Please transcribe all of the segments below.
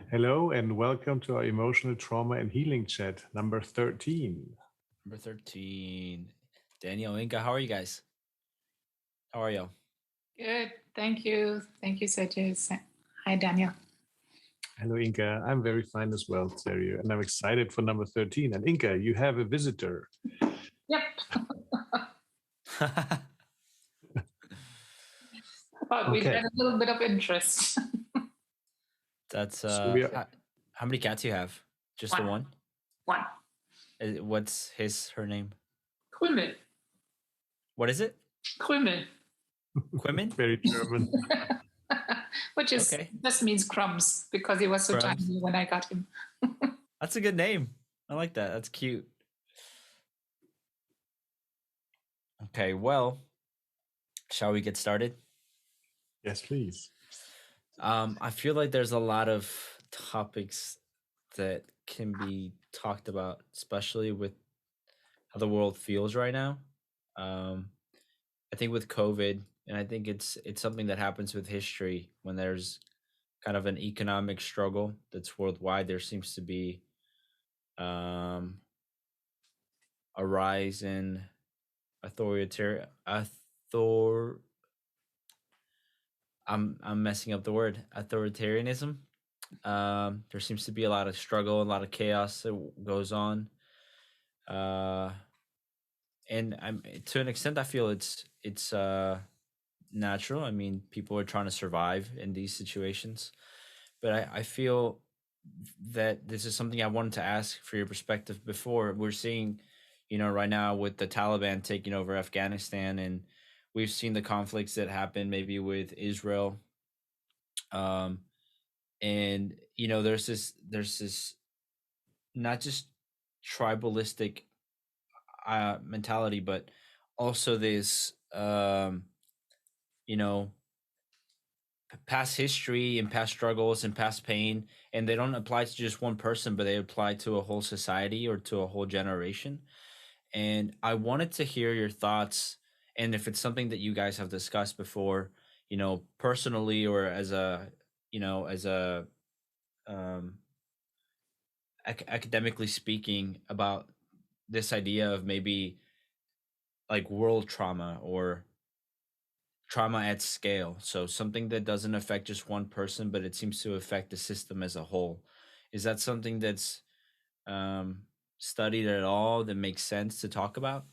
Hello and welcome to our emotional trauma and healing chat number 13. Number 13. Daniel, Inga, how are you guys? How are you? Good. Thank you. Thank you, Sergio. Hi, Daniel. Hello, Inka. I'm very fine as well, Sergio, and I'm excited for number 13. And Inka, you have a visitor. Yep. But we Okay. had a little bit of interest. That's So we are, how many cats you have? Just the one? One. What's her name? Krümel. What is it? Krümel. Quimmin? very German. Which is Okay. just means crumbs because he was so Crumbs. tiny when I got him. That's a good name. I like that. That's cute. Okay, well, shall we get started? Yes, please. I feel like there's a lot of topics that can be talked about, especially with how the world feels right now. I think with COVID, and I think it's something that happens with history when there's kind of an economic struggle that's worldwide. There seems to be a rise in authoritarian. I'm messing up the word authoritarianism. There seems to be a lot of struggle, a lot of chaos that goes on. And to an extent, I feel it's natural. I mean, people are trying to survive in these situations, but I feel that this is something I wanted to ask for your perspective before. We're seeing, right now with the Taliban taking over Afghanistan, and we've seen the conflicts that happen maybe with Israel. And there's this not just tribalistic mentality, but also this past history and past struggles and past pain, and they don't apply to just one person, but they apply to a whole society or to a whole generation. And I wanted to hear your thoughts, and if it's something that you guys have discussed before, personally, or as a um academically speaking, about this idea of maybe like world trauma or trauma at scale. So something that doesn't affect just one person, but it seems to affect the system as a whole. Is that something that's um, studied at all that makes sense to talk about?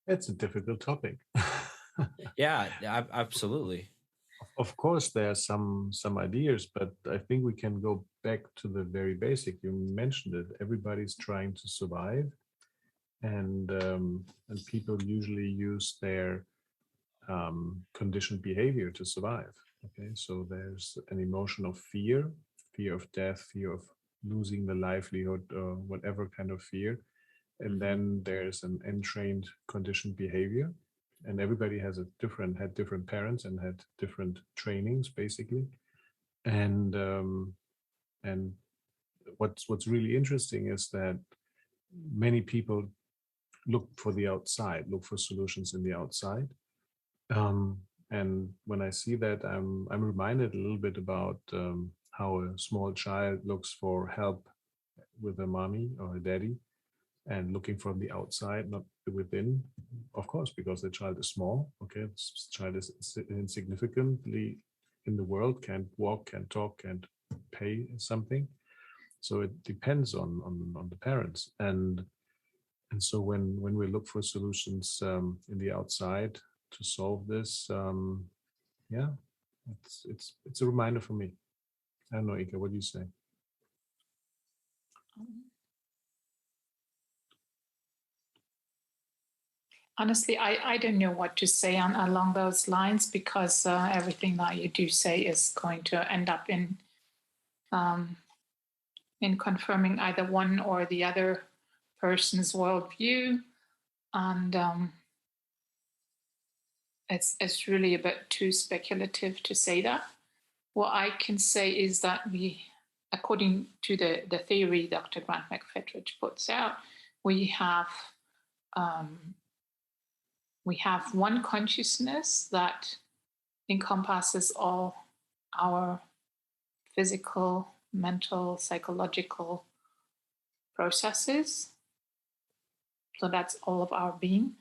It's a difficult topic. Yeah, absolutely. Of course, there are some ideas, but I think we can go back to the very basic. You mentioned it. Everybody's trying to survive, and people usually use their conditioned behavior to survive. Okay, so there's an emotion of fear, fear of death, fear of losing the livelihood, or whatever kind of fear, and then there's an entrained conditioned behavior, and everybody has had different parents and had different trainings, basically, and and what's really interesting is that many people look for the outside, look for solutions in the outside. Um, and when I see that, I'm reminded a little bit about how a small child looks for help with a mommy or a daddy, and looking from the outside, not within. Of course, because the child is small. Okay, this child is insignificantly in the world, can't walk, can't talk, can't pay something. So it depends on the parents, and so when we look for solutions in the outside to solve this, yeah, it's a reminder for me. I don't know, Ika, what do you say? Honestly, I don't know what to say along those lines because everything that you do say is going to end up um, in confirming either one or the other person's worldview, and it's really a bit too speculative to say that. What I can say is that we, according to the theory Dr. Grant McFettridge puts out, we have we have one consciousness that encompasses all our physical, mental, psychological processes. So that's all of our being.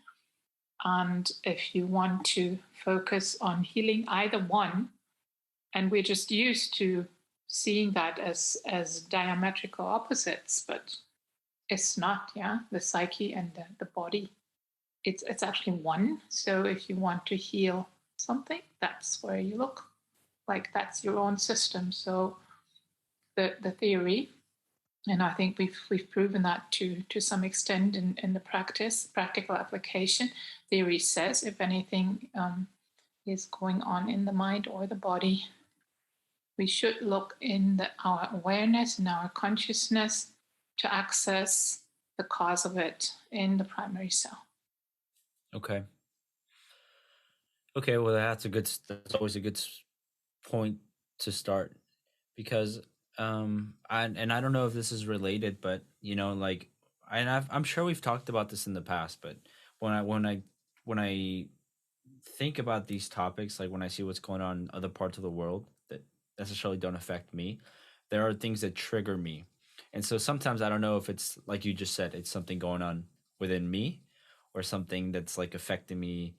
And if you want to focus on healing either one, and we're just used to seeing that as diametrical opposites, but it's not, yeah, the psyche and the body. It's actually one. So if you want to heal something, that's where you look. Like that's your own system. So the theory, and I think we've proven that to some extent in the practical application. Theory says if anything is going on in the mind or the body, we should look in our awareness and our consciousness to access the cause of it in the primary cell. Okay. Okay, well that's always a good point to start, because I don't know if this is related, but like, I'm sure we've talked about this in the past, but when I think about these topics, like when I see what's going on in other parts of the world that necessarily don't affect me, there are things that trigger me. And so sometimes I don't know if it's like you just said, it's something going on within me or something that's like affecting me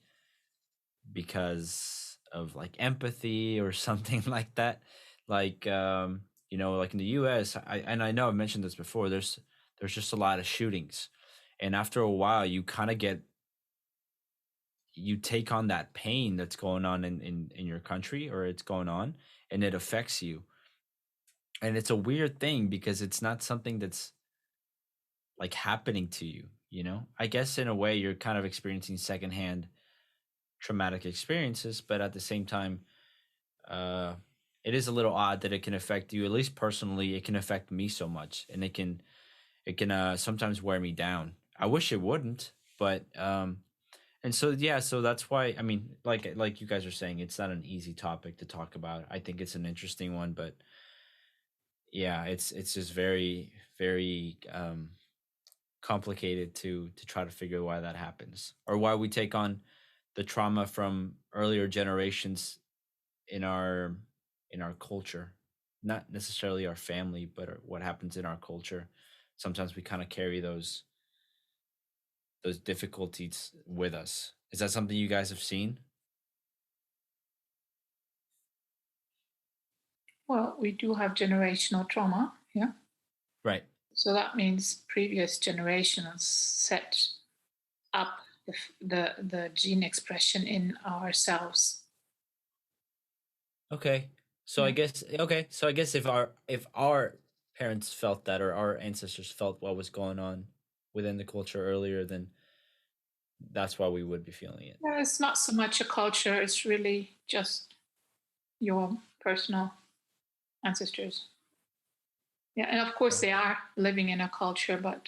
because of like empathy or something like that. Like like in the US, I know I've mentioned this before, there's just a lot of shootings. And after a while you take on that pain that's going on in your country, or it's going on, and it affects you. And it's a weird thing because it's not something that's like happening to you, I guess in a way you're kind of experiencing secondhand traumatic experiences, but at the same time, it is a little odd that it can affect you. At least personally, it can affect me so much, and it can sometimes wear me down. I wish it wouldn't, but and so yeah, so that's why, I mean, like you guys are saying, it's not an easy topic to talk about. I think it's an interesting one, but yeah, it's just very, very complicated to try to figure why that happens, or why we take on the trauma from earlier generations in our culture, not necessarily our family, but what happens in our culture. Sometimes we kind of carry those difficulties with us. Is that something you guys have seen? Well, we do have generational trauma, yeah. Right. So that means previous generations set up the gene expression in ourselves. Okay. So I guess if our parents felt that, or our ancestors felt what was going on within the culture earlier, then that's why we would be feeling it. Yeah, it's not so much a culture, it's really just your personal ancestors. Yeah, and of course they are living in a culture, but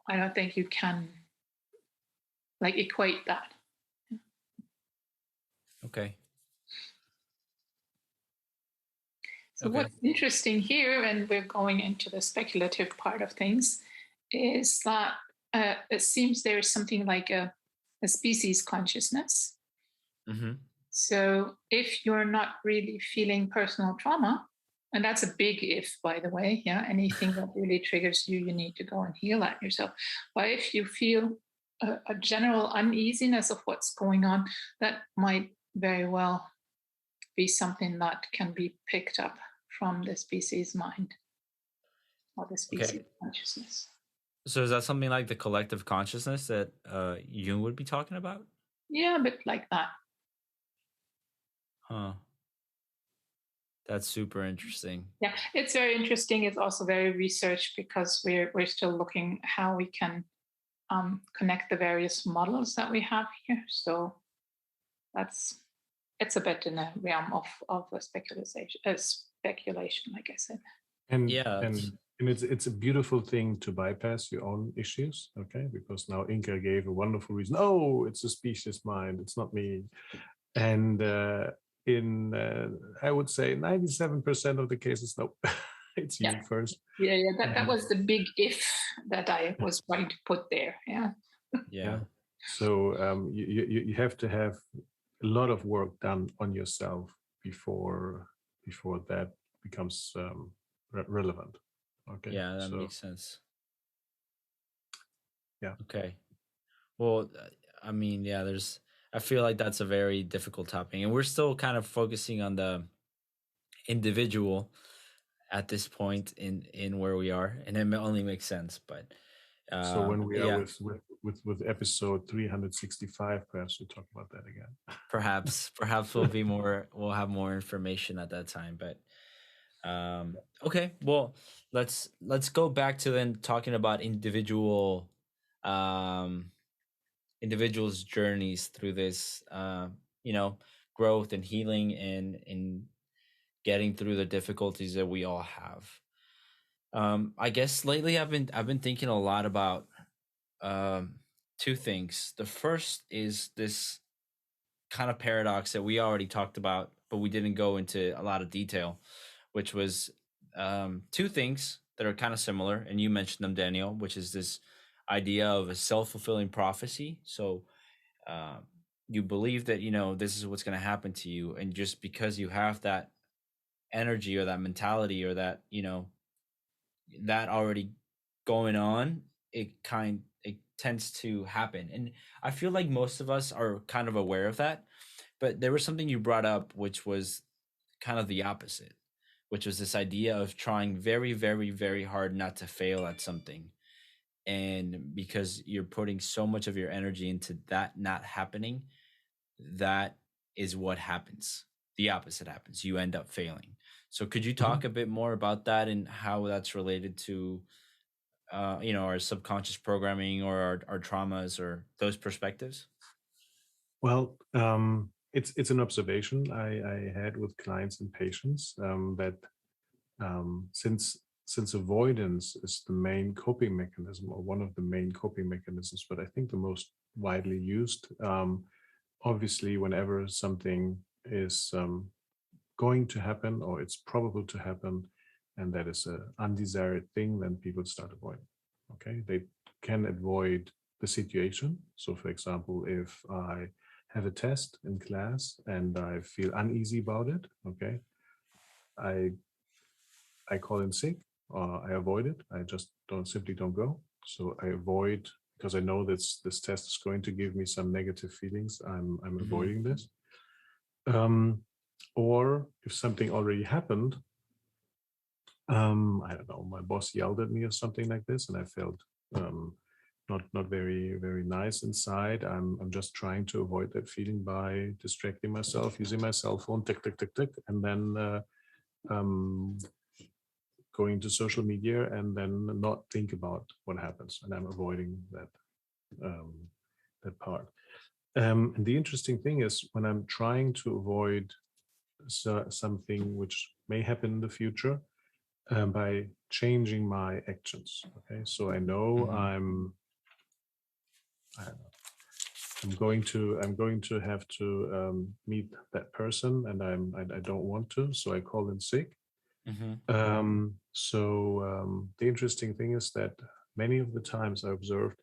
I don't think you can like equate that. Okay. So what's interesting here, and we're going into the speculative part of things, is that it seems there is something like a species consciousness. Mm-hmm. So if you're not really feeling personal trauma, and that's a big if, by the way, yeah, anything that really triggers you, you need to go and heal that yourself. But if you feel a general uneasiness of what's going on, that might very well be something that can be picked up from the species mind or the species consciousness. So is that something like the collective consciousness that Jung would be talking about? Yeah, a bit like that. Huh. That's super interesting. Yeah, it's very interesting. It's also very researched because we're still looking how we can connect the various models that we have here. So it's a bit in the realm of a speculation, like I said. And yeah, and it's a beautiful thing to bypass your own issues, okay? Because now Inka gave a wonderful reason. Oh, it's a species mind. It's not me. And I would say 97% of the cases, no, it's you first. Yeah. That was the big if that I was trying to put there. Yeah. Yeah. So you have to have a lot of work done on yourself before that becomes relevant. Okay. Yeah, that So makes sense. yeah. Okay. Well, I mean, yeah, I feel like that's a very difficult topic, and we're still kind of focusing on the individual at this point in where we are, and it only makes sense. But So when we are yeah, with episode 365, perhaps we talk about that again. perhaps we'll have more information at that time. But okay, well, let's go back to then talking about um individuals' journeys through this, you know, growth and healing and getting through the difficulties that we all have. I guess lately I've been thinking a lot about um, two things. The first is this kind of paradox that we already talked about, but we didn't go into a lot of detail, which was two things that are kind of similar, and you mentioned them, Daniel, which is this idea of a self-fulfilling prophecy. So um, you believe that this is what's going to happen to you, and just because you have that energy or that mentality or that that already going on, it tends to happen. And I feel like most of us are kind of aware of that, but there was something you brought up which was kind of the opposite, which was this idea of trying very, very, very hard not to fail at something. And because you're putting so much of your energy into that not happening, that is what happens. The opposite happens. You end up failing. So could you Mhm. talk a bit more about that and how that's related to our subconscious programming or our traumas or those perspectives? Well, it's an observation I had with clients and patients, that since avoidance is the main coping mechanism, or one of the main coping mechanisms, but I think the most widely used. Obviously, whenever something is going to happen, or it's probable to happen, and that is an undesired thing, then people start avoiding. Okay, they can avoid the situation. So, for example, if I have a test in class and I feel uneasy about it, okay, I I call in sick, or I avoid it. I just simply don't go. So I avoid, because I know this test is going to give me some negative feelings. I'm Hmm. avoiding this. Um, or if something already happened, I don't know, my boss yelled at me or something like this, and I felt um, not very very nice inside. I'm just trying to avoid that feeling by distracting myself, using my cell phone, tick tick tick tick, and then um, going to social media and then not think about what happens, and I'm avoiding um, that part. And the interesting thing is, when I'm trying to avoid something which may happen in the future, by changing my actions. Okay, so I know Hmm. I don't know, I'm going to have to meet that person, and I don't want to, so I call in sick. Hmm. The interesting thing is that many of the times I observed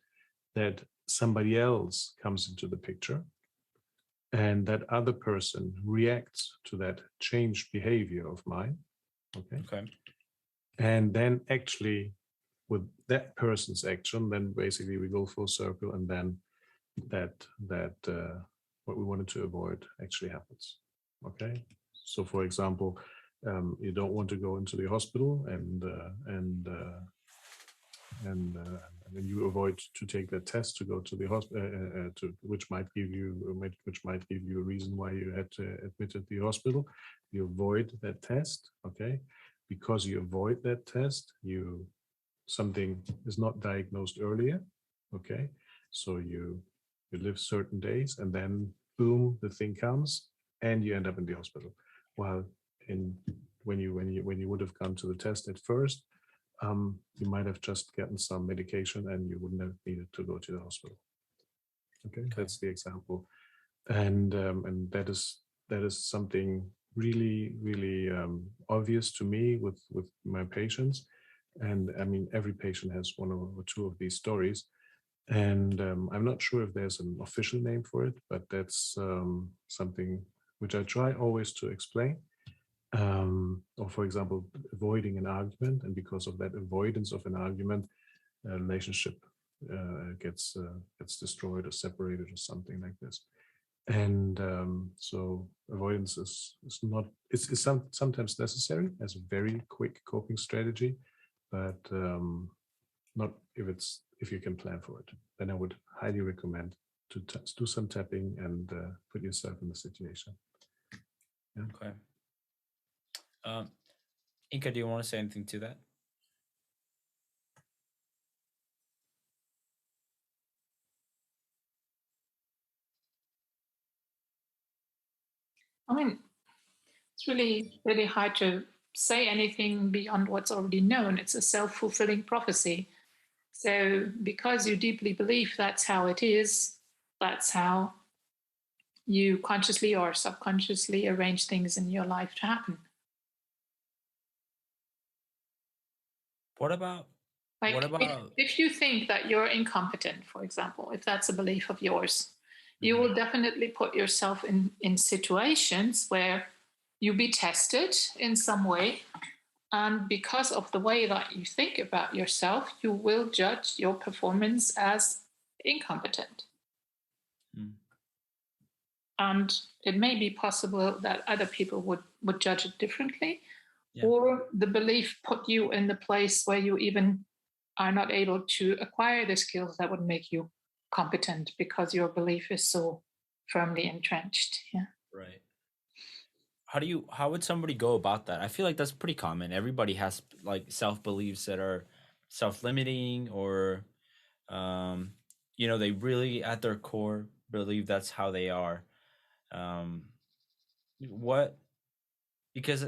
that somebody else comes into the picture, and that other person reacts to that changed behavior of mine. Okay. Okay. And then actually, with that person's action, then basically we go full circle, and then that what we wanted to avoid actually happens. Okay. So, for example, you don't want to go into the hospital, and then you avoid to take that test to go to the hospital, to which might give you a reason why you had to admit at the hospital. You avoid that test. Okay, because you avoid that test, something is not diagnosed earlier. Okay, so you live certain days, and then boom, the thing comes, and you end up in the hospital. While in when you would have gone to the test at first, you might have just gotten some medication, and you wouldn't have needed to go to the hospital. Okay, Okay. that's the example, and that is something really really obvious to me with my patients. And I mean, every patient has one or two of these stories, And I'm not sure if there's an official name for it, but that's something which I try always to explain. Or, for example, avoiding an argument, and because of that avoidance of an argument, a relationship gets destroyed or separated or something like this. And so avoidance is not it's sometimes necessary as a very quick coping strategy, but not if you can plan for it. Then I would highly recommend to do some tapping and put yourself in the situation. Yeah. Okay. Inka, do you want to say anything to that? I mean, it's really, really hard to say anything beyond what's already known. It's a self-fulfilling prophecy. So because you deeply believe that's how it is, that's how you consciously or subconsciously arrange things in your life to happen. What about Like what about if you think that you're incompetent, for example, if that's a belief of yours, you will definitely put yourself in situations where you'll be tested in some way. And because of the way that you think about yourself, you will judge your performance as incompetent. Mm. And it may be possible that other people would judge it differently, Yeah. or the belief put you in the place where you even are not able to acquire the skills that would make you competent because your belief is so firmly entrenched. Yeah. Right. How would somebody go about that? I feel like that's pretty common. Everybody has like self beliefs that are self limiting, or they really at their core believe that's how they are. Um, what because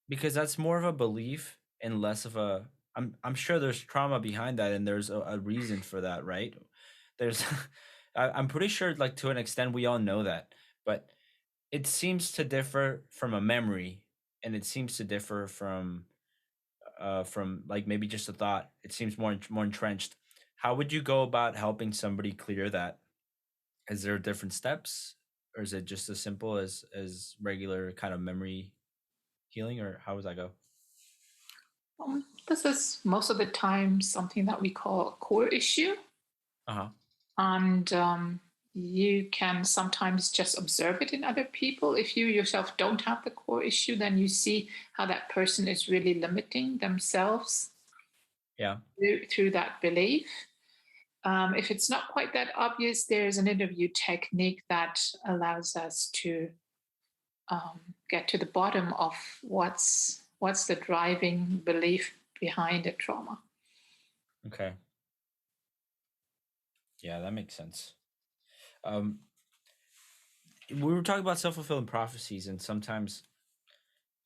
because that's more of a belief and less of a. I'm sure there's trauma behind that, and there's a reason for that, right? There's I'm pretty sure, like, to an extent we all know that, but it seems to differ from a memory, and it seems to differ from like maybe just a thought. It seems more entrenched. How would you go about helping somebody clear that? Is there different steps, or is it just as simple as regular kind of memory healing, or how does that go? This is most of the time something that we call a core issue. Uh-huh. And you can sometimes just observe it in other people. If you yourself don't have the core issue, then you see how that person is really limiting themselves Yeah. through that belief. If it's not quite that obvious, there's an interview technique that allows us to get to the bottom of what's the driving belief behind a trauma. Okay. Yeah, that makes sense. Um, we were talking about self-fulfilling prophecies, and sometimes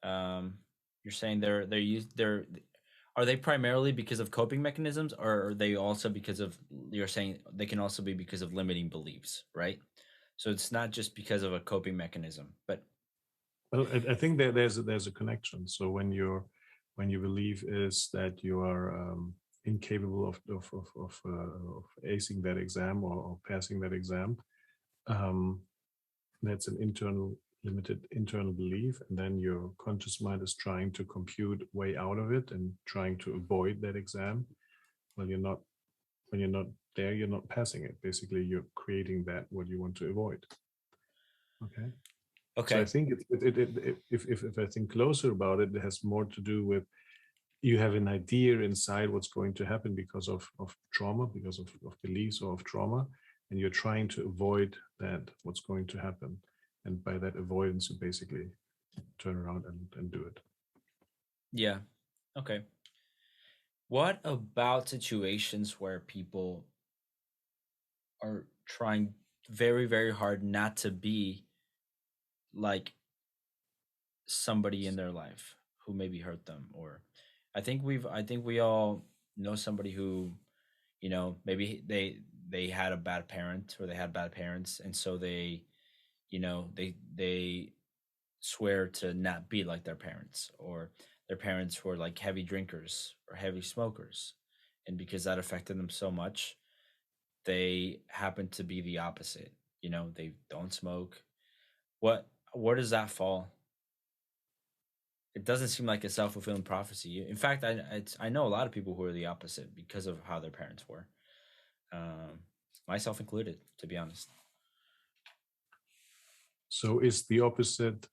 you're saying they're are they primarily because of coping mechanisms, or are they also because of, you're saying they can also be because of limiting beliefs, right? So it's not just because of a coping mechanism, but Well, I think that there's a connection. So when your belief is that you are incapable of acing that exam, or passing that exam, um, that's an limited internal belief, and then your conscious mind is trying to compute way out of it and trying to avoid that exam. Well, when you're not there, you're not passing it. Basically, you're creating that what you want to avoid. Okay. So I okay. think if I think closer about it, it has more to do with, you have an idea inside what's going to happen because of trauma, because of beliefs or of trauma, and you're trying to avoid that, what's going to happen. And by that avoidance, you basically turn around and do it. Yeah. Okay. What about situations where people are trying very, very hard not to be like somebody in their life who maybe hurt them? Or I think we all know somebody who, maybe they had a bad parent, or they had bad parents, and so they, they swear to not be like their parents, or their parents were like heavy drinkers or heavy smokers, and because that affected them so much, they happen to be the opposite. You know, they don't smoke. Where does that fall? It doesn't seem like a self-fulfilling prophecy. In fact, I know a lot of people who are the opposite because of how their parents were, myself included, to be honest. So is the opposite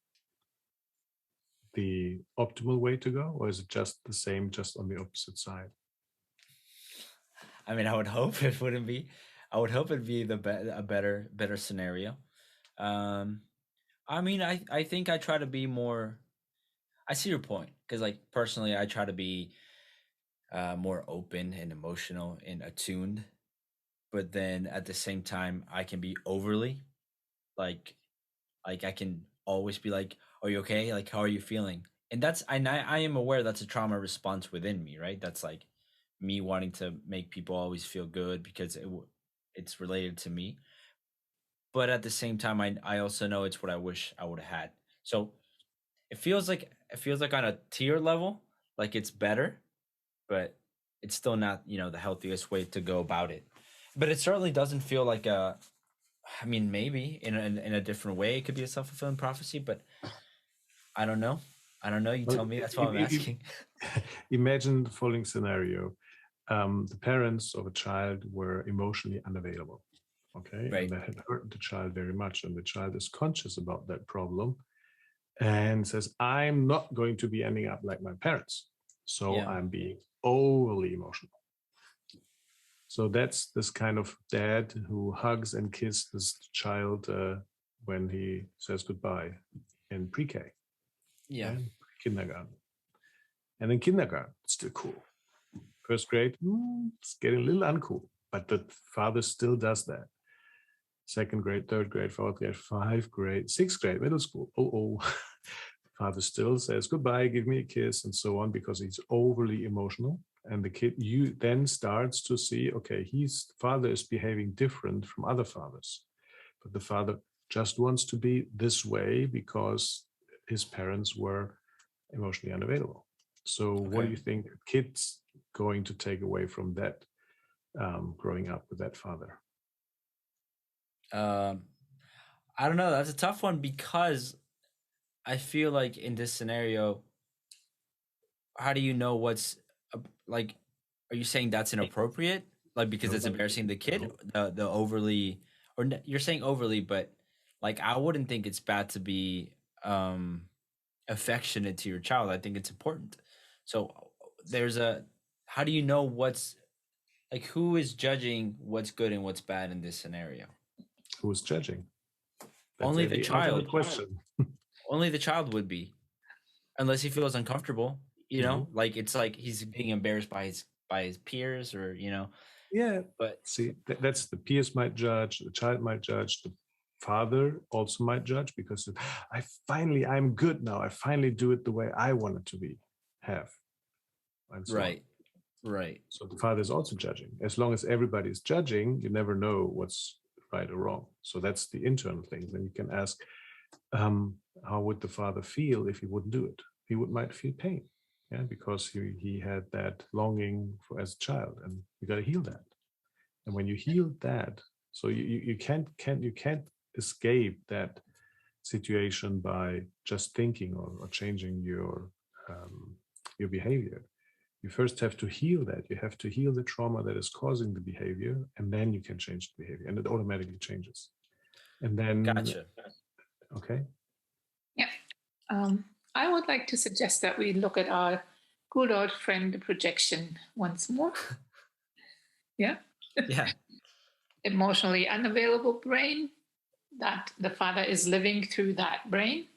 the optimal way to go, or is it just the same, just on the opposite side? I mean, I would hope it wouldn't be. I would hope it'd be a better scenario. I mean, I think I try to be more. I see your point, because like personally, I try to be more open and emotional and attuned, but then at the same time, I can be overly like I can always be like, "Are you okay? Like, how are you feeling?" And I am aware that's a trauma response within me, right? That's like me wanting to make people always feel good because it's related to me. But at the same time, I also know it's what I wish I would have had. So it feels like on a tier level, like it's better, but it's still not, the healthiest way to go about it. But it certainly doesn't feel like I mean, maybe in a different way, it could be a self-fulfilling prophecy, but I don't know. I don't know. You Well, tell me. That's why I'm asking. Imagine the following scenario. The parents of a child were emotionally unavailable. Okay. Right. And that had hurt the child very much. And the child is conscious about that problem and says, I'm not going to be ending up like my parents. So Yeah. I'm being overly emotional. So that's this kind of dad who hugs and kisses his child when he says goodbye in pre-K Yeah. and kindergarten. And in kindergarten, it's still cool. First grade, it's getting a little uncool, but the father still does that. Second grade, third grade, fourth grade, fifth grade, sixth grade, middle school. Oh, father still says goodbye, give me a kiss, and so on, because he's overly emotional. And the kid, you then starts to see, okay, father is behaving different from other fathers, but the father just wants to be this way because his parents were emotionally unavailable. So, what do Okay. you think kids going to take away from that, growing up with that father? I don't know. That's a tough one, because I feel like in this scenario, how do you know what's like? Are you saying that's inappropriate? Like, because No, it's embarrassing the kid, no. the overly, or you're saying overly, but like I wouldn't think it's bad to be affectionate to your child. I think it's important. So how do you know what's like, who is judging what's good and what's bad in this scenario? Who's judging? That's Only the the ultimate child. question. Only the child would be, unless he feels uncomfortable. No. Like it's like he's being embarrassed by his peers, or Yeah. But See, that's the peers might judge, the child might judge, the father also might judge, because I'm good now. I finally do it the way I want it to be, have, and so on. right. So the father is also judging. As long as everybody is judging, you never know what's right or wrong. So that's the internal thing. Then you can ask, how would the father feel if he wouldn't do it? He might feel pain, yeah, because he had that longing for as a child, and you got to heal that. And when you heal that, so you can't escape that situation by just thinking or changing your behavior. You first have to heal that. You have to heal the trauma that is causing the behavior, and then you can change the behavior, and it automatically changes. And then, Gotcha. okay, Yeah. I would like to suggest that we look at our good old friend, the projection, once more. Yeah. Yeah. Emotionally unavailable brain, that the father is living through that brain.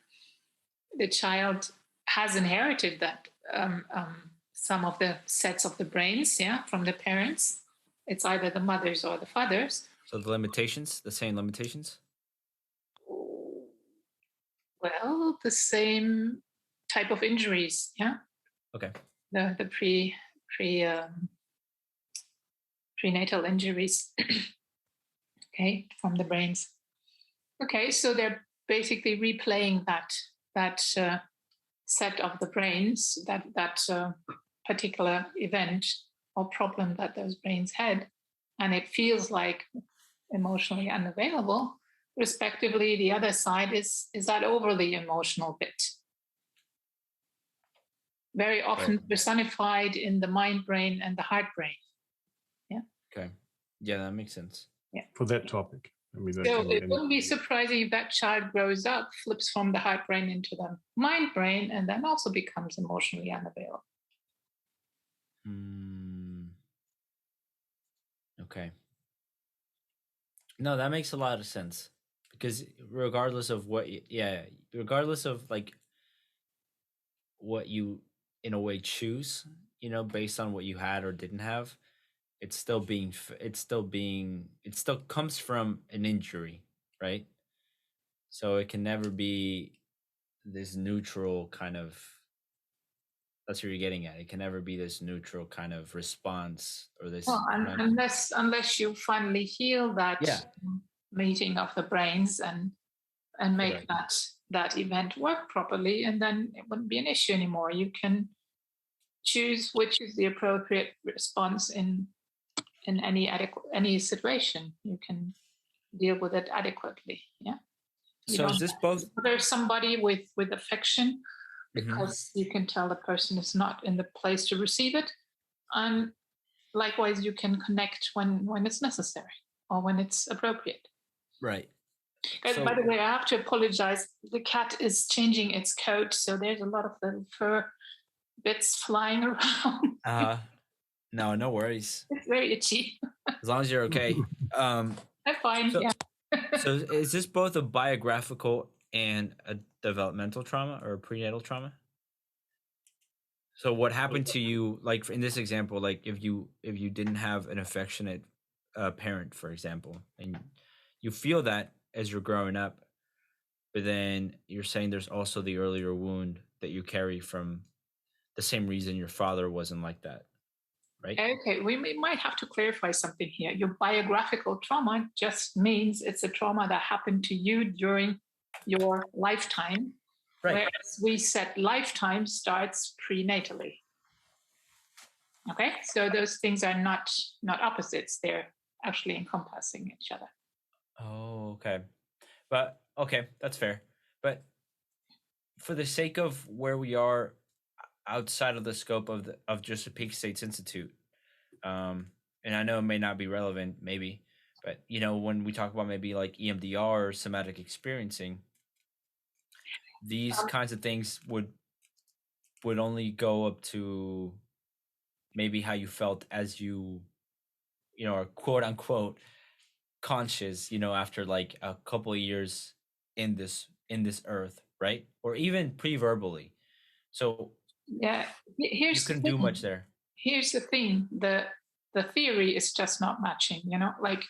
The child has inherited that, some of the sets of the brains, yeah, from the parents. It's either the mothers or the fathers. So the same limitations. Well, the same type of injuries, yeah. Okay. The prenatal injuries, okay, from the brains. Okay, so they're basically replaying that set of the brains, that particular event or problem that those brains had. and it feels like emotionally unavailable. Respectively, the other side is that overly emotional bit. Very often personified in the mind brain and the heart brain. Yeah. Okay. Yeah, that makes sense. Yeah. For that topic. I mean, So it wouldn't be surprising if that child grows up, flips from the heart brain into the mind brain, and then also becomes emotionally unavailable. Okay. No, that makes a lot of sense, because regardless of what, regardless of like what you in a way choose, based on what you had or didn't have, it still comes from an injury, right? So it can never be this neutral kind of, that's what you're getting at. It can never be this neutral kind of response or this. Well, unless you finally heal that meeting of the brains and make that event work properly, and then it wouldn't be an issue anymore. You can choose which is the appropriate response in any situation. You can deal with it adequately. Yeah. So is this both? There's somebody with affection, because you can tell the person is not in the place to receive it, and likewise you can connect when it's necessary or when it's appropriate. Right. So, by the way, I have to apologize. The cat is changing its coat, so there's a lot of little fur bits flying around. No worries. It's very itchy. As long as you're okay. I'm fine. So, so is this both a biographical and a developmental trauma or a prenatal trauma? So what happened to you, like in this example, like if you didn't have an affectionate parent, for example, and you feel that as you're growing up, but then you're saying there's also the earlier wound that you carry from the same reason your father wasn't like that, right? Okay, we might have to clarify something here. Your biographical trauma just means it's a trauma that happened to you during your lifetime, right? Whereas we said lifetime starts prenatally. Okay, so those things are not opposites; they're actually encompassing each other. Oh, okay. But okay, that's fair. But for the sake of where we are outside of the scope of just the Peak States Institute, and I know it may not be relevant, maybe, but when we talk about maybe like EMDR or somatic experiencing, these kinds of things would only go up to maybe how you felt as you are quote unquote conscious, after like a couple of years in this earth, right? Or even pre-verbally. So you couldn't do much there. Here's the thing: the theory is just not matching. Like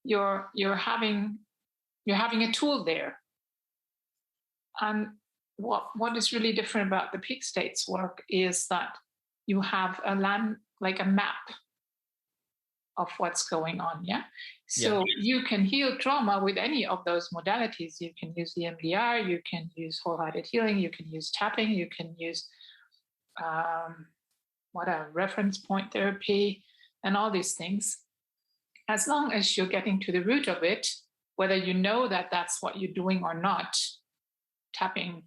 you're having a tool there, and what is really different about the Peak States work is that you have a map of what's going on. So you can heal trauma with any of those modalities. You can use EMDR, you can use wholehearted healing, you can use tapping, you can use reference point therapy, and all these things. As long as you're getting to the root of it, whether you know that that's what you're doing or not. Tapping,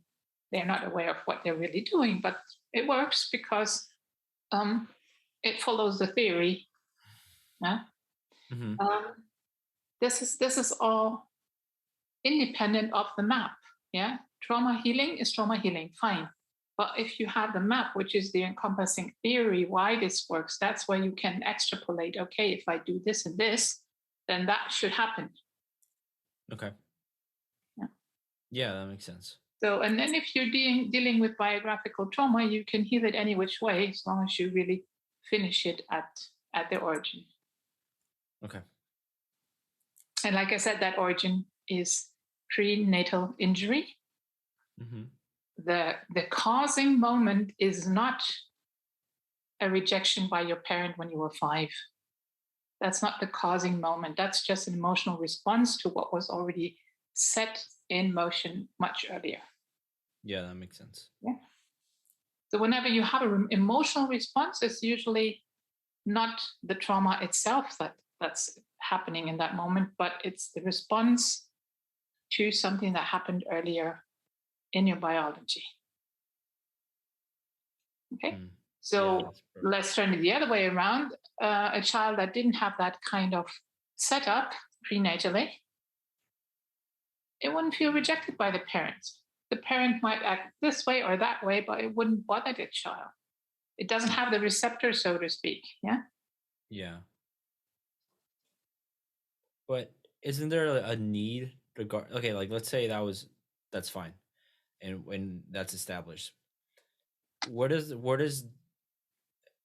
they're not aware of what they're really doing, but it works because it follows the theory. This is all independent of the map. Trauma healing is trauma healing, fine. But if you have the map, which is the encompassing theory why this works, that's where you can extrapolate. Okay, if I do this and this, then that should happen. Okay. Yeah, that makes sense. So, and then if you're dealing with biographical trauma, you can heal it any which way, as long as you really finish it at the origin. Okay. And like I said, that origin is prenatal injury. The causing moment is not a rejection by your parent when you were 5. That's not the causing moment. That's just an emotional response to what was already set in motion much earlier. Yeah, that makes sense. Yeah. So whenever you have an emotional response, it's usually not the trauma itself that's happening in that moment, but it's the response to something that happened earlier in your biology. Okay. Mm. So that's perfect. let's turn it the other way around. A child that didn't have that kind of setup prenatally, it wouldn't feel rejected by the parents. The parent might act this way or that way, but it wouldn't bother the child. It doesn't have the receptor, so to speak. Yeah. Yeah. But isn't there a need regard? Okay, like let's say that's fine, and when that's established, where does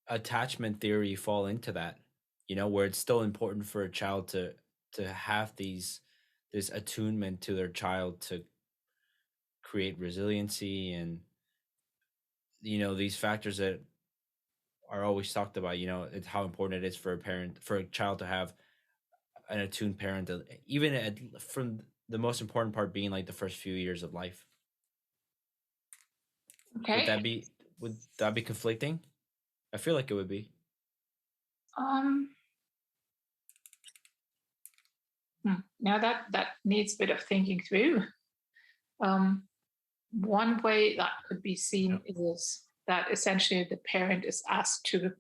attachment theory fall into that? You know, where it's still important for a child to have this attunement to their child to create resiliency and these factors that are always talked about. It's how important it is for a child to have an attuned parent, even from the most important part being like the first few years of life. Okay. Would that be conflicting? I feel like it would be. Now that needs a bit of thinking through. One way that could be seen is that essentially the parent is asked to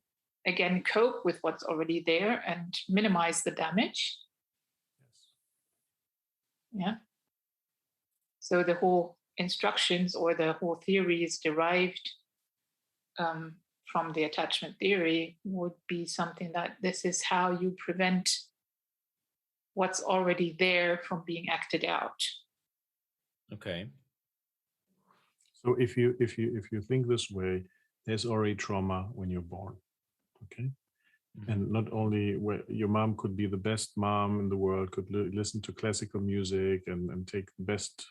again cope with what's already there and minimize the damage. Yeah. So the whole instructions or the whole theory is derived from the attachment theory would be something that this is how you prevent what's already there from being acted out. Okay. So if you think this way, there's already trauma when you're born. Okay. And not only where your mom could be the best mom in the world, could listen to classical music and take the best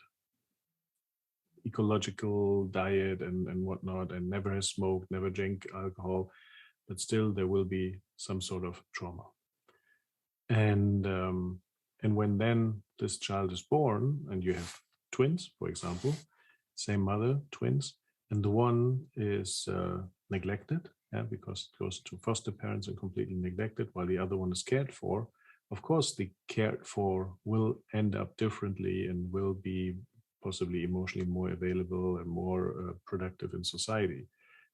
ecological diet and whatnot, and never has smoked, never drank alcohol, but still there will be some sort of trauma. And when then this child is born, and you have twins, for example, same mother, twins, and the one is neglected, because it goes to foster parents and completely neglected, while the other one is cared for. Of course, the cared for will end up differently and will be possibly emotionally more available and more productive in society,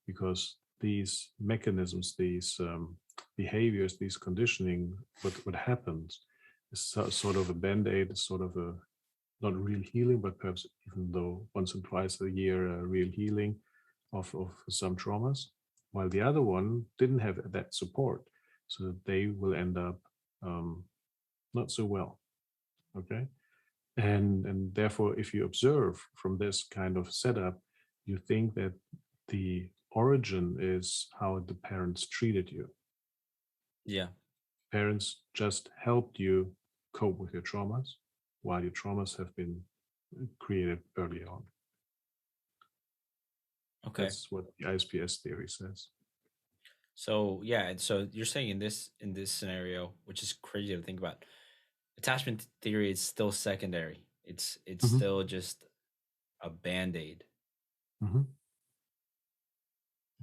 because these mechanisms, these behaviors, these conditioning, what happens is sort of a band-aid, sort of a not real healing, but perhaps even though once and twice a year, real healing of some traumas, while the other one didn't have that support, so that they will end up not so well. Okay. And therefore, if you observe from this kind of setup, you think that the origin is how the parents treated you. Yeah. Parents just helped you cope with your traumas, while your traumas have been created early on. Okay. That's what the ISPS theory says. So yeah, so you're saying in this scenario, which is crazy to think about, attachment theory is still secondary. It's still just a band-aid.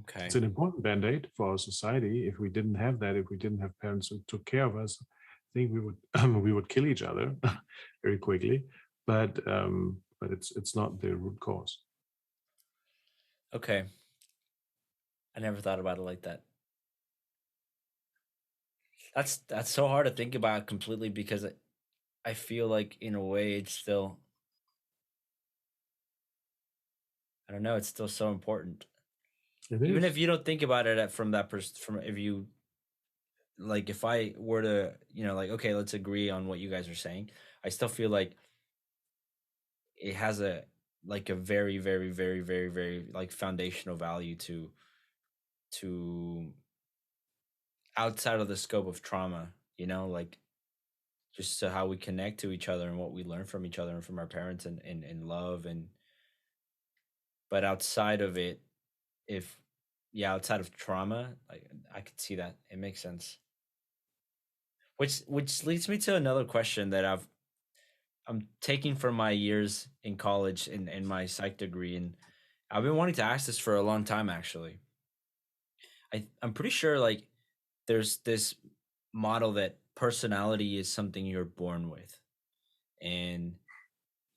Okay. It's an important band-aid for our society. If we didn't have that, if we didn't have parents who took care of us, I think we would we would kill each other very quickly. But it's not the root cause. Okay. I never thought about it like that. That's so hard to think about completely, because I feel like in a way it's still, I don't know, it's still so important. Even if you don't think about it from that from if you, like, if I were to, like, okay, let's agree on what you guys are saying, I still feel like it has a very, very, very, very, very like foundational value to outside of the scope of trauma, like just to how we connect to each other and what we learn from each other and from our parents and love. But outside of it, outside of trauma, I could see that it makes sense. Which leads me to another question that I'm taking from my years in college and my psych degree, and I've been wanting to ask this for a long time actually. I'm pretty sure like there's this model that personality is something you're born with, and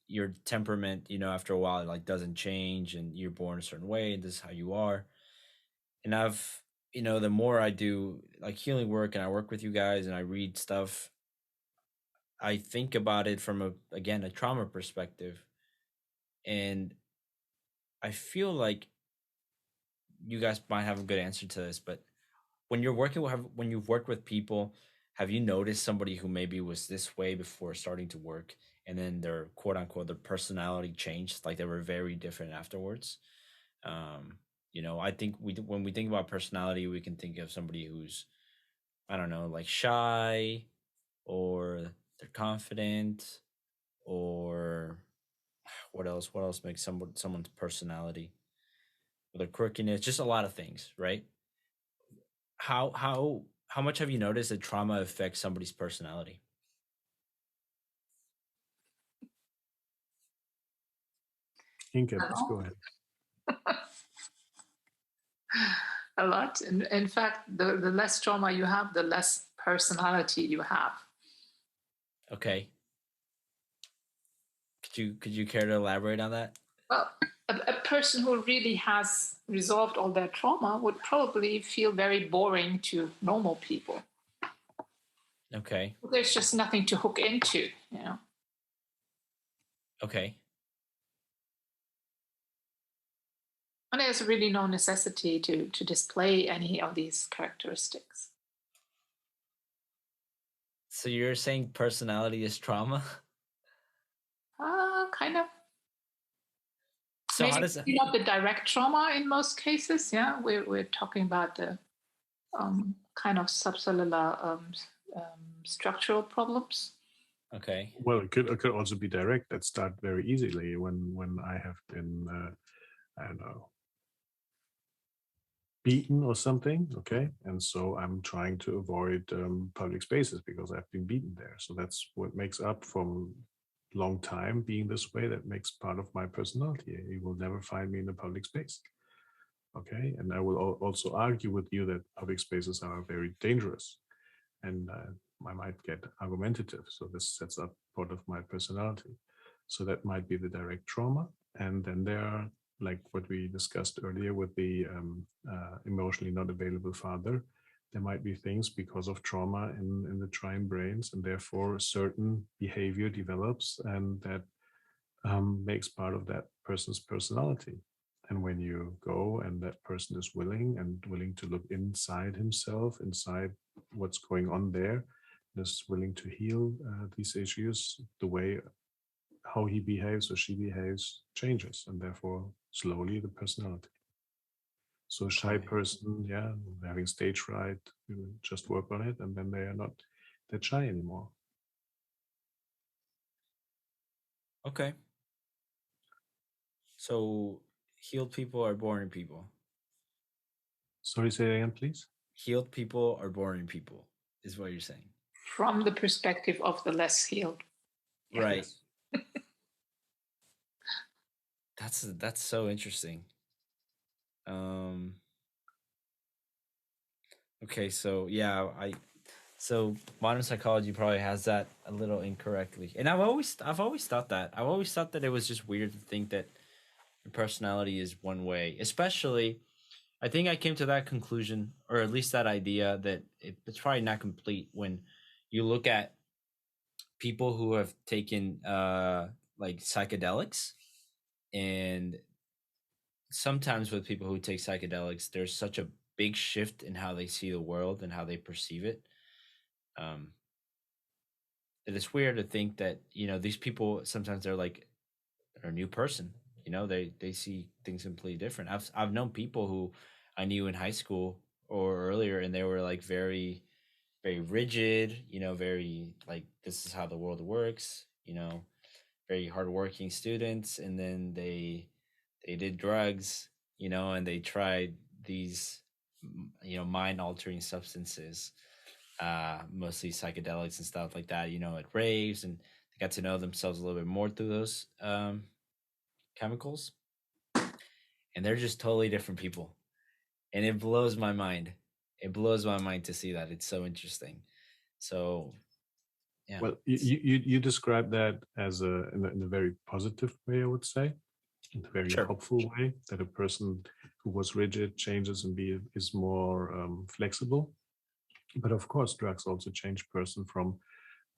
your temperament, after a while, it like doesn't change, and you're born a certain way, and this is how you are. And the more I do like healing work, and I work with you guys, and I read stuff, I think about it from a trauma perspective, and I feel like you guys might have a good answer to this, but when you've worked with people, have you noticed somebody who maybe was this way before starting to work, and then their quote unquote their personality changed, like they were very different afterwards? I think when we think about personality, we can think of somebody who's, I don't know, like shy, or they're confident, or what else? What else makes someone's personality? Their quirkiness, just a lot of things, right? How much have you noticed that trauma affects somebody's personality? Inke, please go ahead. A lot. In fact, the less trauma you have, the less personality you have. Okay. Could you care to elaborate on that? Well, a person who really has resolved all their trauma would probably feel very boring to normal people. Okay. There's just nothing to hook into, Okay. And there's really no necessity to display any of these characteristics. So you're saying personality is trauma? Kind of. So Maybe how does that? not the direct trauma in most cases. Yeah, we're talking about the kind of subcellular structural problems. Okay. Well, it could also be direct. That start very easily when I have been I don't know, beaten or something. Okay, and so I'm trying to avoid public spaces because I've been beaten there. So that's what makes up from long time being this way. That makes part of my personality. You will never find me in a public space. Okay, and I will also argue with you that public spaces are very dangerous, and I might get argumentative. So this sets up part of my personality. So that might be the direct trauma. And then there are, like what we discussed earlier with the emotionally not available father, there might be things because of trauma in the trine brains, and therefore a certain behavior develops, and that makes part of that person's personality. And when you go and that person is willing to look inside himself, inside what's going on there, is willing to heal these issues, the way how he behaves or she behaves changes, and therefore slowly the personality. So a shy person, yeah, having stage fright, you just work on it, and then they are not that shy anymore. Okay. So healed people are boring people. Sorry, say it again, please. Healed people are boring people, is what you're saying. From the perspective of the less healed. Right. That's so interesting. Okay, so yeah, so modern psychology probably has that a little incorrectly. And I've always thought that. I've always thought that it was just weird to think that your personality is one way. Especially, I think I came to that conclusion, or at least that idea, that it's probably not complete when you look at people who have taken like psychedelics. And sometimes with people who take psychedelics, there's such a big shift in how they see the world and how they perceive it. It is weird to think that these people sometimes they're like they're a new person. They see things completely different. I've known people who I knew in high school or earlier, and they were like very very rigid. Very like this is how the world works. Very hardworking students, and then they did drugs. And they tried these mind altering substances, mostly psychedelics and stuff like that, at raves, and they got to know themselves a little bit more through those chemicals. And they're just totally different people. And it blows my mind. It blows my mind to see that. It's so interesting. So yeah. Well, you describe that as in a very positive way, I would say, in a very Sure. hopeful way, that a person who was rigid changes and is more flexible. But of course, drugs also change person from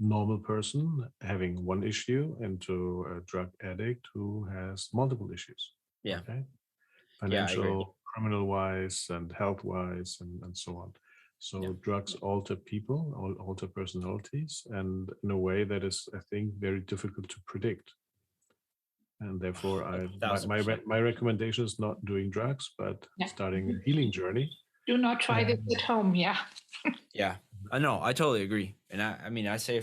normal person having one issue into a drug addict who has multiple issues. Yeah. Okay, Yeah, I agree. financial, criminal wise, and health wise, and so on. So Yeah. drugs alter people, alter personalities, and in a way that is, I think, very difficult to predict. And therefore, A my, thousand my, percent. my recommendation is not doing drugs, but Yeah. starting a healing journey. Do not try this at home. Yeah. Yeah, I know. I totally agree. And I mean, I say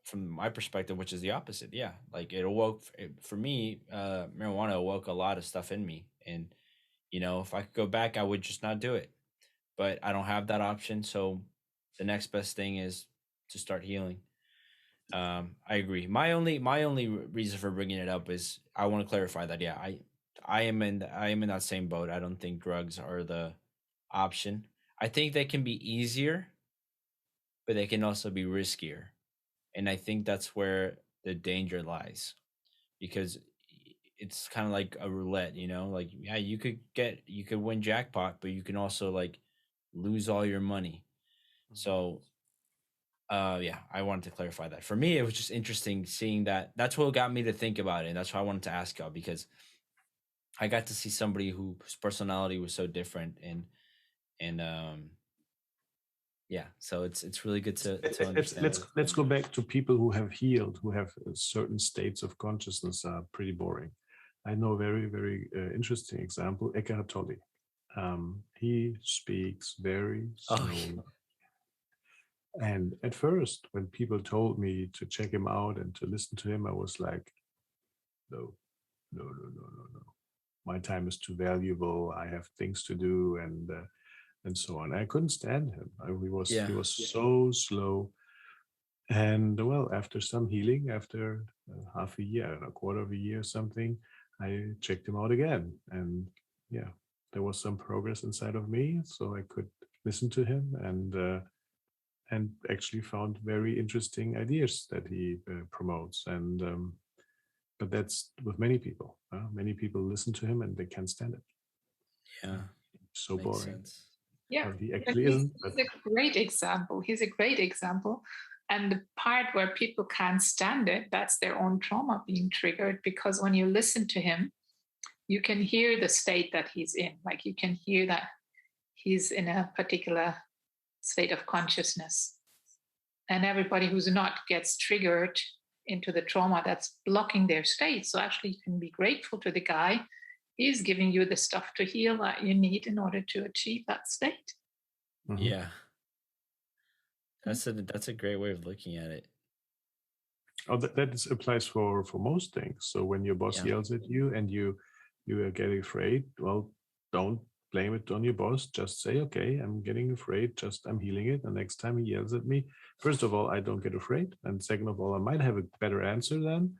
from my perspective, which is the opposite. Yeah, like it awoke for me. Marijuana awoke a lot of stuff in me, and if I could go back, I would just not do it. But I don't have that option, so the next best thing is to start healing. I agree. My only reason for bringing it up is I want to clarify that. Yeah, I am in that same boat. I don't think drugs are the option. I think they can be easier, but they can also be riskier. And I think that's where the danger lies, because it's kind of like a roulette, like, yeah, you could win jackpot, but you can also like lose all your money. So yeah, I wanted to clarify that. For me, it was just interesting seeing that. That's what got me to think about it, and that's why I wanted to ask y'all, because I got to see somebody whose personality was so different, and yeah, so it's really good to understand. Let's go back to people who have healed, who have certain states of consciousness are pretty boring. I know a very, very interesting example, Eckhart Tolle. He speaks very slowly. And at first, when people told me to check him out and to listen to him, I was like, no, no, no, no, no, no. My time is too valuable. I have things to do, and so on. I couldn't stand him. He was so slow. And well, after some healing, after half a year, a quarter of a year, or something, I checked him out again, and yeah, there was some progress inside of me, so I could listen to him and actually found very interesting ideas that he promotes. And but that's with many people. Many people listen to him and they can't stand it. Yeah, so makes boring. sense. Yeah, Well, he actually isn't. He's a great example. He's a great example. And the part where people can't stand it, that's their own trauma being triggered. Because when you listen to him, you can hear the state that he's in. Like you can hear that he's in a particular state of consciousness. And everybody who's not gets triggered into the trauma that's blocking their state. So actually, you can be grateful to the guy. He's giving you the stuff to heal that you need in order to achieve that state. Mhm. Yeah, that's a great way of looking at it. Oh, that applies for most things. So when your boss yells at you and you are getting afraid, well, don't blame it on your boss. Just say, okay, I'm getting afraid. Just I'm healing it. And next time he yells at me, first of all, I don't get afraid. And second of all, I might have a better answer then.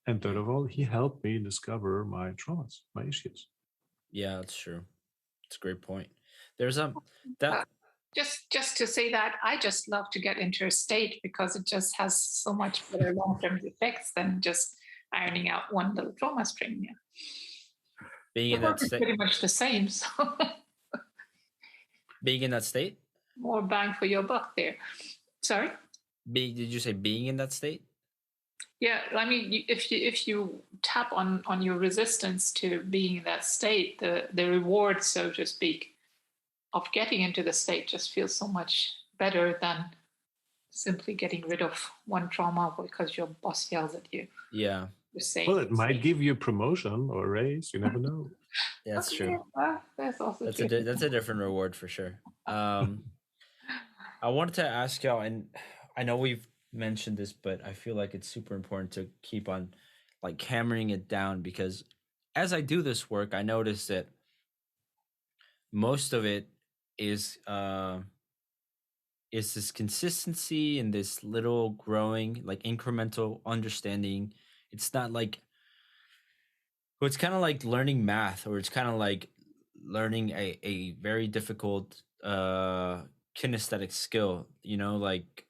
And third of all, he helped me discover my traumas, my issues. Yeah, that's true. It's a great point. There's that just to say that I just love to get into a state because it just has so much better long-term effects than just ironing out one little trauma string. Yeah. Being in that state, pretty much the same. So being in that state, more bang for your buck there. Sorry. Did you say being in that state? Yeah, I mean, if you tap on your resistance to being in that state, the reward, so to speak, of getting into the state just feels so much better than simply getting rid of one trauma because your boss yells at you. Yeah. Well, it might give you a promotion or a raise. You never know. Yeah, that's true. That's also that's true. That's a different reward for sure. I wanted to ask y'all, and I know we've mentioned this, but I feel like it's super important to keep on like hammering it down, because as I do this work, I notice that most of it is this consistency and this little growing, like incremental understanding. It's not like, well, it's kind of like learning math, or it's kind of like learning a very difficult kinesthetic skill, like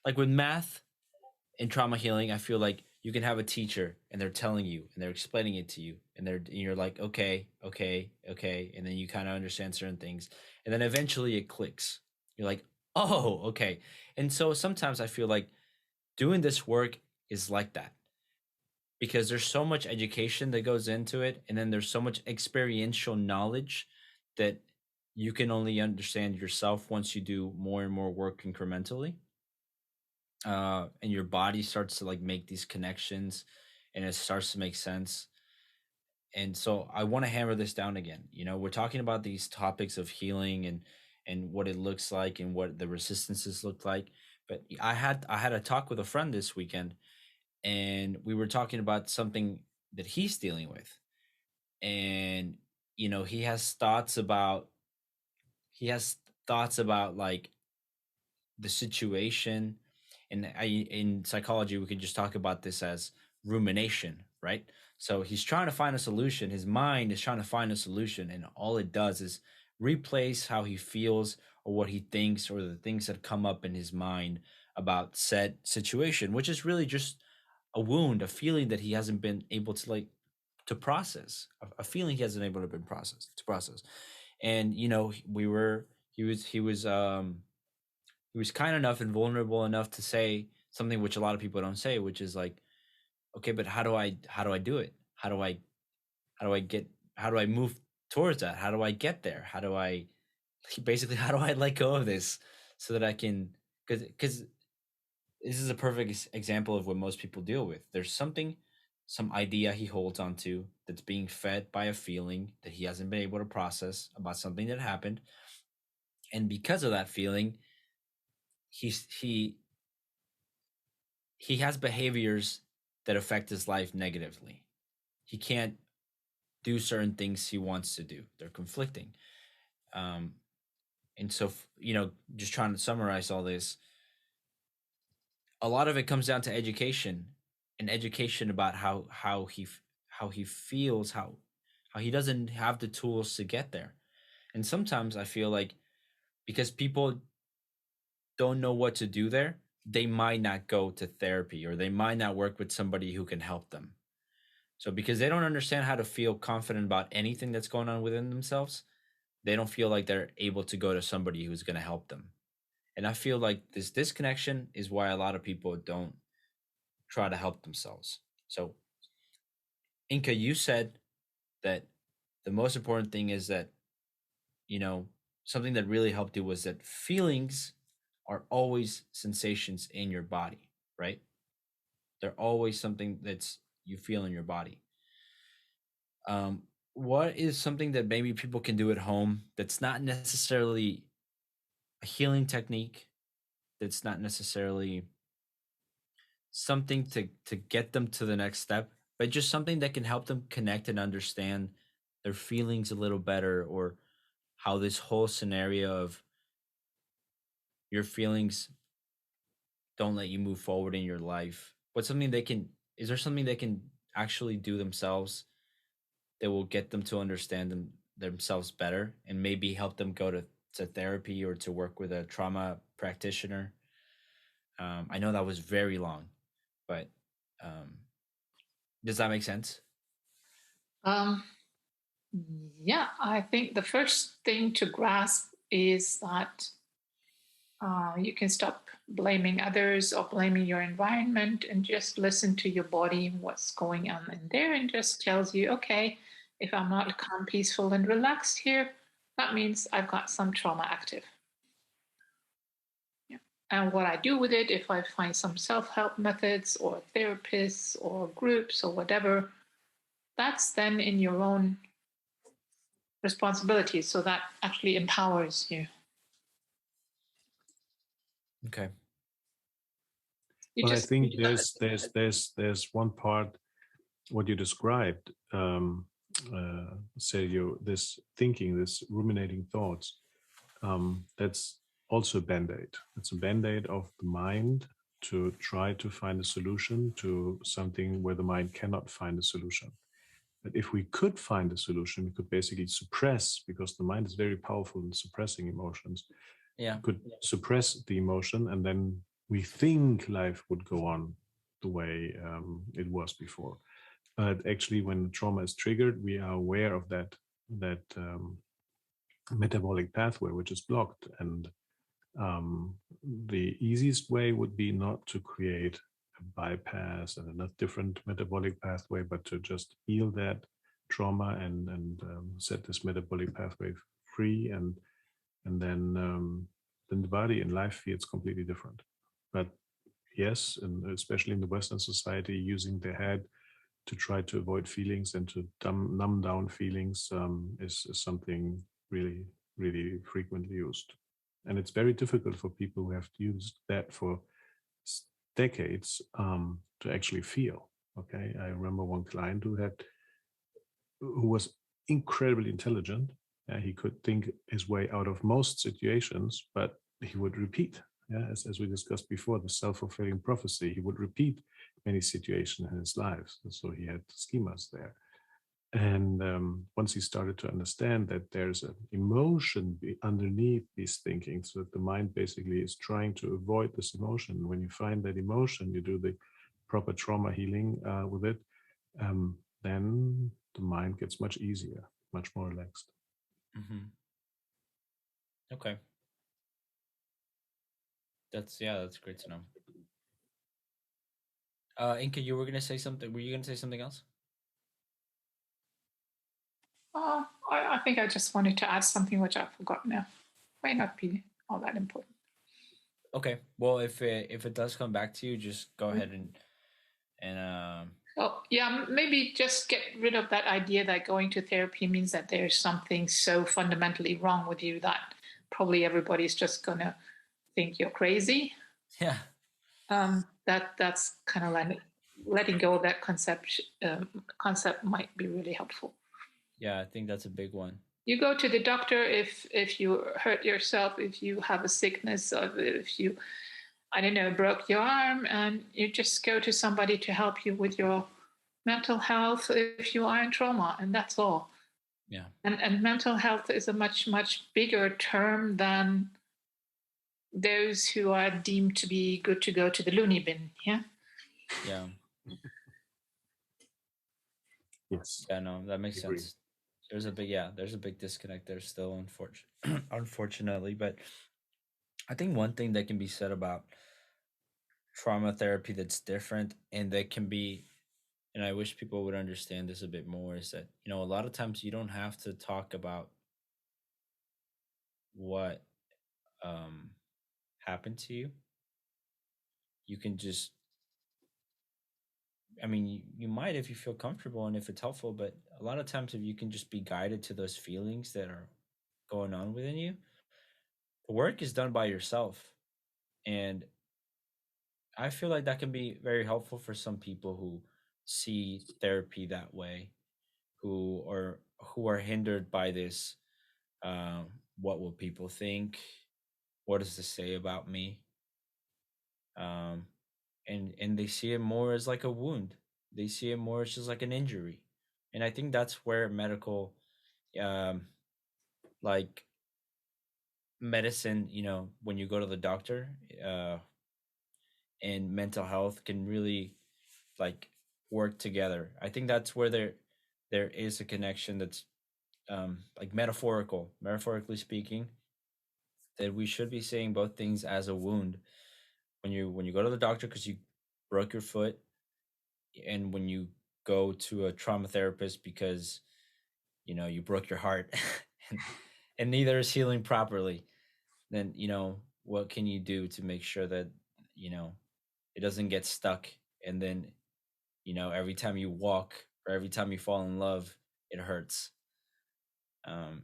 like with math and trauma healing, I feel like you can have a teacher and they're telling you and they're explaining it to you and you're like, okay, okay, okay, and then you kind of understand certain things, and then eventually it clicks. You're like, oh, okay. And so sometimes I feel like doing this work is like that, because there's so much education that goes into it, and then there's so much experiential knowledge that you can only understand yourself once you do more and more work incrementally, and your body starts to like make these connections and it starts to make sense. And so I want to hammer this down again. We're talking about these topics of healing and what it looks like and what the resistances look like. But I had a talk with a friend this weekend, and we were talking about something that he's dealing with. And he has thoughts about like the situation. And in psychology we could just talk about this as rumination, right? So he's trying to find a solution, his mind is trying to find a solution, and all it does is replace how he feels or what he thinks or the things that come up in his mind about said situation, which is really just a wound, a feeling that he hasn't been able to like to process, a feeling he hasn't able to been process. And we were he was kind enough and vulnerable enough to say something which a lot of people don't say, which is like, okay, but how do I do it? How do I move towards that? How do I get there? How do I basically how do I let go of this so that I can, because this is a perfect example of what most people deal with. There's some idea he holds onto that's being fed by a feeling that he hasn't been able to process about something that happened, and because of that feeling, he's he has behaviors that affect his life negatively. He can't do certain things he wants to do. They're conflicting. Um, and so, just trying to summarize all this, a lot of it comes down to education, and education about how he feels, how he doesn't have the tools to get there. And sometimes I feel like because people don't know what to do there, they might not go to therapy or they might not work with somebody who can help them. So because they don't understand how to feel confident about anything that's going on within themselves, they don't feel like they're able to go to somebody who's going to help them. And I feel like this disconnection is why a lot of people don't try to help themselves. So, Inka, you said that the most important thing is that, you know, something that really helped you was that feelings are always sensations in your body, right? They're always something that's you feel in your body. What is something that maybe people can do at home that's not necessarily a healing technique, that's not necessarily something to get them to the next step, but just something that can help them connect and understand their feelings a little better, or how this whole scenario of your feelings don't let you move forward in your life? What's something they can is there something they can actually do themselves that will get them to understand themselves better and maybe help them go to therapy or to work with a trauma practitioner? I know that was very long, but um, does that make sense? Um, yeah, I think the first thing to grasp is that you can stop blaming others or blaming your environment and just listen to your body, what's going on in there, and just tells you, okay, if I'm not calm, peaceful, and relaxed here, that means I've got some trauma active. Yeah. And what I do with it, if I find some self help methods or therapists or groups or whatever, that's then in your own responsibility. So that actually empowers you. Okay. You Well, I just think there's one part what you described. Say this thinking, this ruminating thoughts. That's also a band-aid. It's a band-aid of the mind to try to find a solution to something where the mind cannot find a solution. But if we could find a solution, we could basically suppress, because the mind is very powerful in suppressing emotions. Yeah. Could suppress the emotion and then we think life would go on the way it was before. But actually, when trauma is triggered, we are aware of that metabolic pathway which is blocked, and the easiest way would be not to create a bypass and a different metabolic pathway, but to just heal that trauma and set this metabolic pathway free, and then the body and life feels completely different. But yes, and especially in the Western society, using the head to try to avoid feelings and to numb down feelings is something really, really frequently used. And it's very difficult for people who have used that for decades to actually feel. Okay, I remember one client who was incredibly intelligent. He could think his way out of most situations, but he would repeat. Yeah, as we discussed before, the self-fulfilling prophecy. He would repeat many situations in his life. So he had schemas there. And once he started to understand that there's an emotion underneath these thinking, so that the mind basically is trying to avoid this emotion. When you find that emotion, you do the proper trauma healing with it, then the mind gets much easier, much more relaxed. Mm-hmm. Okay. That's great to know. Inka, you were gonna say something. Were you gonna say something else? I think I just wanted to add something which I forgot now. Might not be all that important. Okay. Well, if it does come back to you, just go ahead and Oh, yeah, maybe just get rid of that idea that going to therapy means that there's something so fundamentally wrong with you that probably everybody's just going to think you're crazy. yeah. That's kind of like letting go of that concept might be really helpful. Yeah, I think that's a big one. You go to the doctor if you hurt yourself, if you have a sickness, or if you, I don't know, broke your arm, and you just go to somebody to help you with your mental health if you are in trauma, and that's all. Yeah. And mental health is a much bigger term than those who are deemed to be good to go to the loony bin. Yeah. Yeah. Yes, Yeah, no, that makes I agree. sense. There's a big disconnect there still, unfortunately. But I think one thing that can be said about trauma therapy that's different and that can be, and I wish people would understand this a bit more, is that, a lot of times you don't have to talk about what um happened to you. You can just, I mean, you might if you feel comfortable and if it's helpful, but a lot of times if you can just be guided to those feelings that are going on within you, the work is done by yourself. And I feel like that can be very helpful for some people who see therapy that way, who are hindered by this. What will people think? What does this say about me? Um, and they see it more as like a wound. They see it more as just like an injury, and I think that's where medical, um, like medicine, when you go to the doctor, uh, and mental health can really like work together. I think that's where there is a connection that's like metaphorically speaking, that we should be seeing both things as a wound. When you go to the doctor because you broke your foot, and when you go to a trauma therapist because you broke your heart, and, and neither is healing properly, then what can you do to make sure that you know it doesn't get stuck, and then every time you walk or every time you fall in love, it hurts. um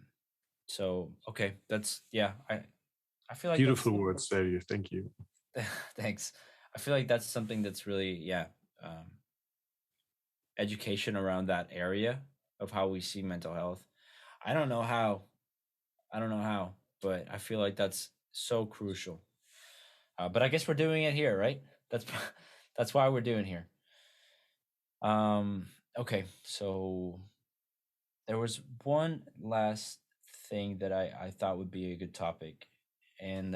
so okay, that's, yeah, I feel like that's Beautiful words, Xavier. Thank you. thanks. I feel like that's something that's really, yeah, um education around that area of how we see mental health. I don't know how. I don't know how, but I feel like that's so crucial. But I guess we're doing it here, right? That's that's why we're doing here. Um, okay, so there was one last thing that I thought would be a good topic, and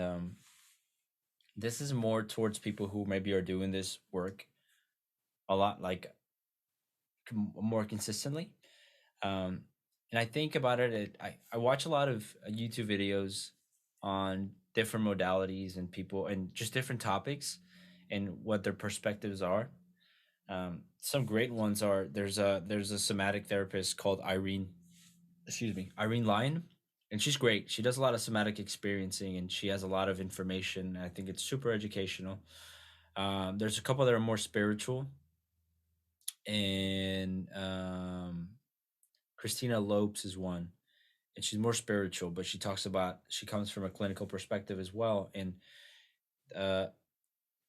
this is more towards people who maybe are doing this work a lot, like more consistently. Um, and I think about I watch a lot of YouTube videos on different modalities and people and just different topics and what their perspectives are. Some great ones are there's a somatic therapist called Irene Lyon, and she's great. She does a lot of somatic experiencing and she has a lot of information. I think it's super educational. There's a couple that are more spiritual, and Christina Lopes is one, and she's more spiritual, but she comes from a clinical perspective as well. And uh,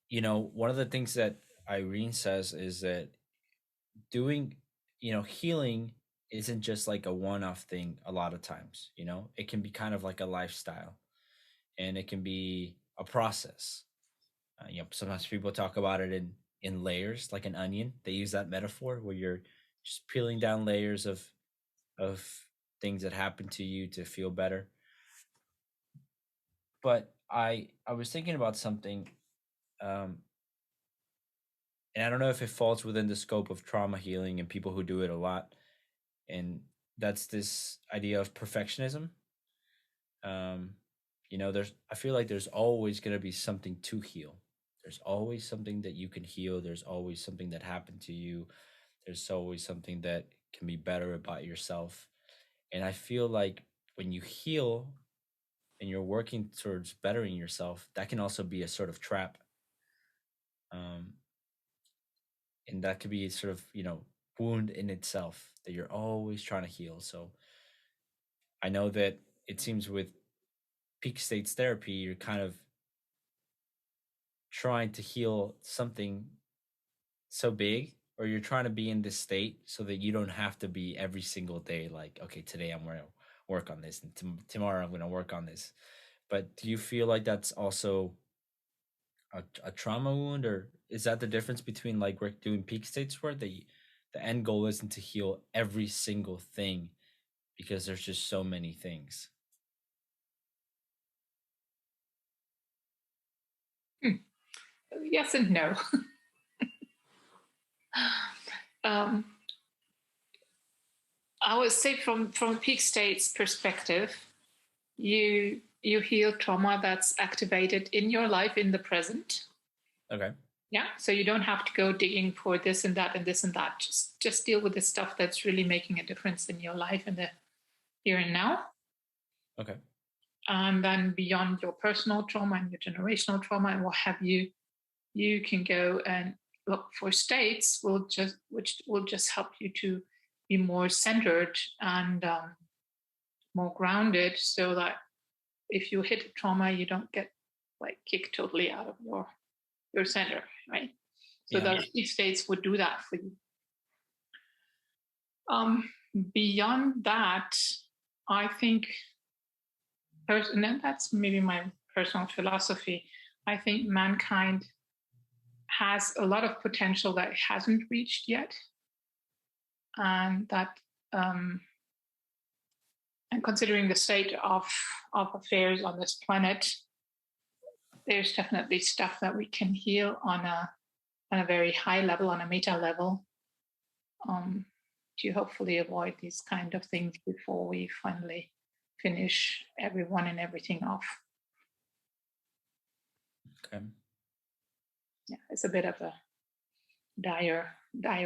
one of the things that Irene says is that doing, healing isn't just like a one-off thing. A lot of times, it can be kind of like a lifestyle, and it can be a process. Sometimes people talk about it in layers, like an onion. They use that metaphor where you're just peeling down layers of things that happen to you to feel better. But I was thinking about something, um, and I don't know if it falls within the scope of trauma healing and people who do it a lot, and that's this idea of perfectionism. um there's I feel like there's always going to be something to heal. There's always something that you can heal. There's always something that happened to you. There's always something that can be better about yourself. And I feel like when you heal and you're working towards bettering yourself, that can also be a sort of trap. um and that could be sort of wound in itself that you're always trying to heal. So I know that it seems with peak states therapy, you're kind of trying to heal something so big, or you're trying to be in this state so that you don't have to be every single day like, okay, today I'm going to work on this, and tomorrow I'm going to work on this. But do you feel like that's also a trauma wound, or is that the difference between like we're doing peak states where the end goal isn't to heal every single thing because there's just so many things? Yes and no. um, I would say from a peak states perspective, you heal trauma that's activated in your life in the present. Okay. Yeah, so you don't have to go digging for this and that and this and that. Just deal with the stuff that's really making a difference in your life in the here and now. Okay. And then beyond your personal trauma and your generational trauma and what have you, you can go and look for states which will just help you to be more centered and more grounded, so that if you hit a trauma, you don't get like kicked totally out of your center, right? So Yeah. these states would do that for you. Beyond that, I think, and that's maybe my personal philosophy, I think mankind has a lot of potential that it hasn't reached yet. And that, and considering the state of affairs on this planet, there's definitely stuff that we can heal on a very high level, on a meta level, to hopefully avoid these kind of things before we finally finish everyone and everything off. Okay. Yeah, it's a bit of a dire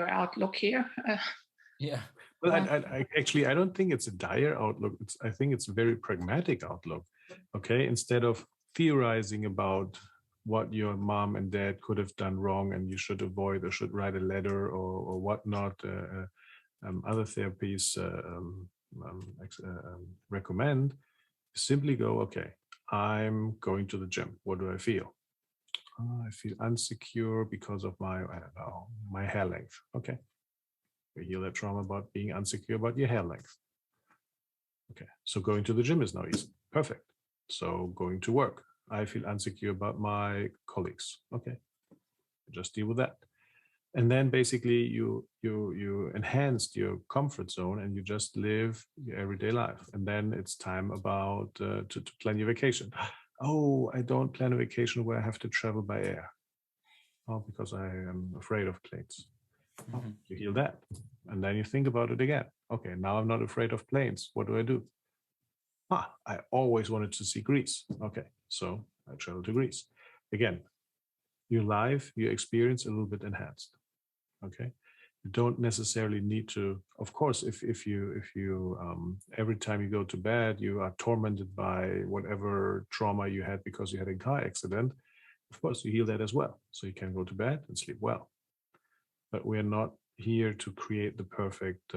outlook here. Yeah. Well, I actually, I don't think it's a dire outlook. I think it's a very pragmatic outlook. Okay. Instead of theorizing about what your mom and dad could have done wrong and you should avoid or should write a letter or whatnot, other therapies recommend, simply go, okay, I'm going to the gym. What do I feel? Oh, I feel insecure because of my, I don't know, my hair length. Okay. We heal that trauma about being insecure about your hair length. Okay. So going to the gym is now easy. Perfect. So going to work. I feel insecure about my colleagues. Okay. Just deal with that. And then basically you enhanced your comfort zone and you just live your everyday life. And then it's time about to plan your vacation. Oh, I don't plan a vacation where I have to travel by air. Oh, because I am afraid of planes. Oh, Mhm. you heal that. And then you think about it again. Okay, now I'm not afraid of planes. What do I do? I always wanted to see Greece. Okay, so I travel to Greece. Again, your life, your experience a little bit enhanced. Okay, you don't necessarily need to. Of course, if you every time you go to bed you are tormented by whatever trauma you had because you had a car accident. Of course, you heal that as well, so you can go to bed and sleep well. But we are not here to create the perfect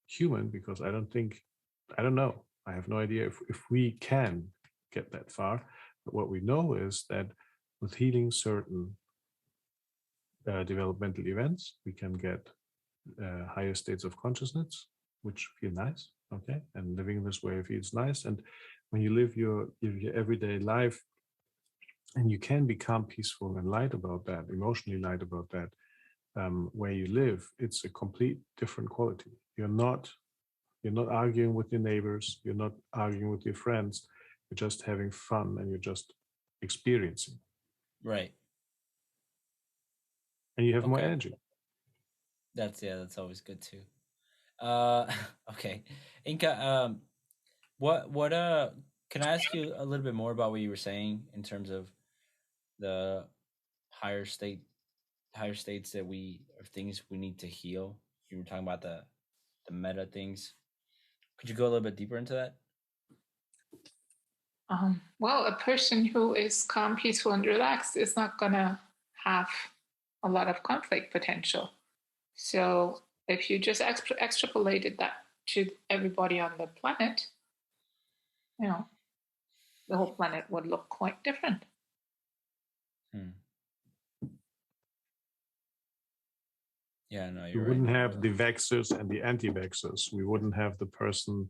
human, because I don't know. I have no idea if we can get that far. But what we know is that with healing certain developmental events, we can get higher states of consciousness, which feel nice. Okay, and living this way feels nice. And when you live your everyday life, and you can become peaceful and light about that, emotionally light about that, where you live, it's a complete different quality. You're not arguing with your neighbors. You're not arguing with your friends. You're just having fun and you're just experiencing. Right. And you have more Okay. energy. That's always good too. Uh, okay, Inka. What can I ask you a little bit more about what you were saying in terms of the higher state, higher states that we or things we need to heal? You were talking about the meta things. Could you go a little bit deeper into that? Well, a person who is calm, peaceful, and relaxed is not going to have a lot of conflict potential. So if you just extrapolated that to everybody on the planet, you know, the whole planet would look quite different. Hmm. Yeah, no, We you're right. wouldn't have the vaxxers and the anti-vaxxers. We wouldn't have the person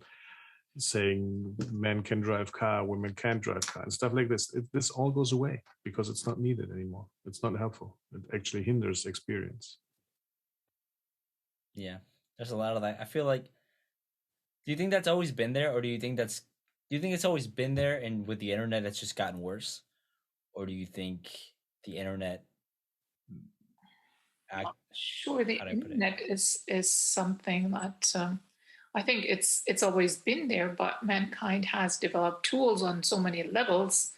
saying men can drive car, women can't drive car, and stuff like this. This all goes away because it's not needed anymore. It's not helpful. It actually hinders experience. Yeah, there's a lot of that. I feel like. Do you think that's always been there, or do you think it's always been there, and with the internet, it's just gotten worse, or do you think the internet act? Sure, the How do I put it? internet is something that I think it's always been there, but mankind has developed tools on so many levels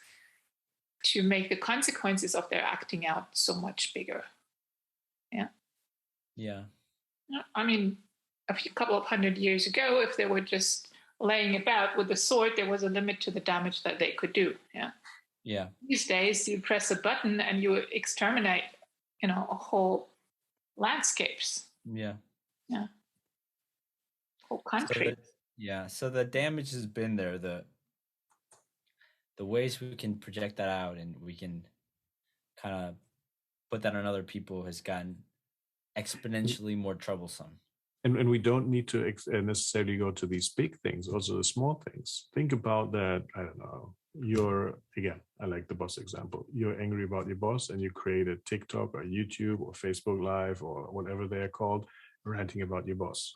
to make the consequences of their acting out so much bigger. Yeah. Yeah. I mean, couple of 100 years ago, if they were just laying about with a sword, there was a limit to the damage that they could do. Yeah. Yeah. These days, you press a button and you exterminate, a whole landscapes. Yeah. Yeah. Whole So country. so the damage has been there. The ways we can project that out and we can kind of put that on other people has gotten exponentially more troublesome. And we don't need to necessarily go to these big things, also the small things. Think about that. I don't know. Again, I like the boss example. You're angry about your boss and you create a TikTok or YouTube or Facebook Live or whatever they are called, ranting about your boss.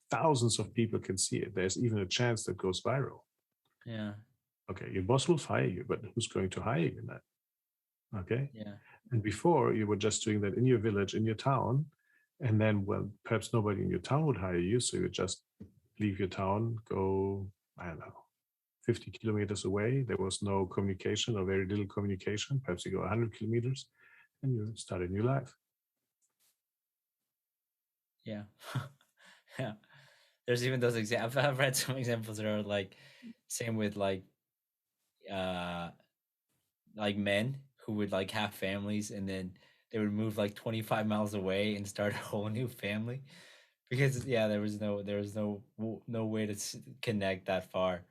Thousands of people can see it. There's even a chance that goes viral. Yeah. Okay, your boss will fire you, but who's going to hire you then? Okay. Yeah. And before, you were just doing that in your village, in your town, and then, well, perhaps nobody in your town would hire you, so you just leave your town, go, I don't know, 50 kilometers away. There was no communication or very little communication. Perhaps you go 100 kilometers and you start a new life. Yeah. Yeah. There's even those examples. I've read some examples that are like same with uh like men who would like have families and then they would move like 25 miles away and start a whole new family because there was no way to connect that far.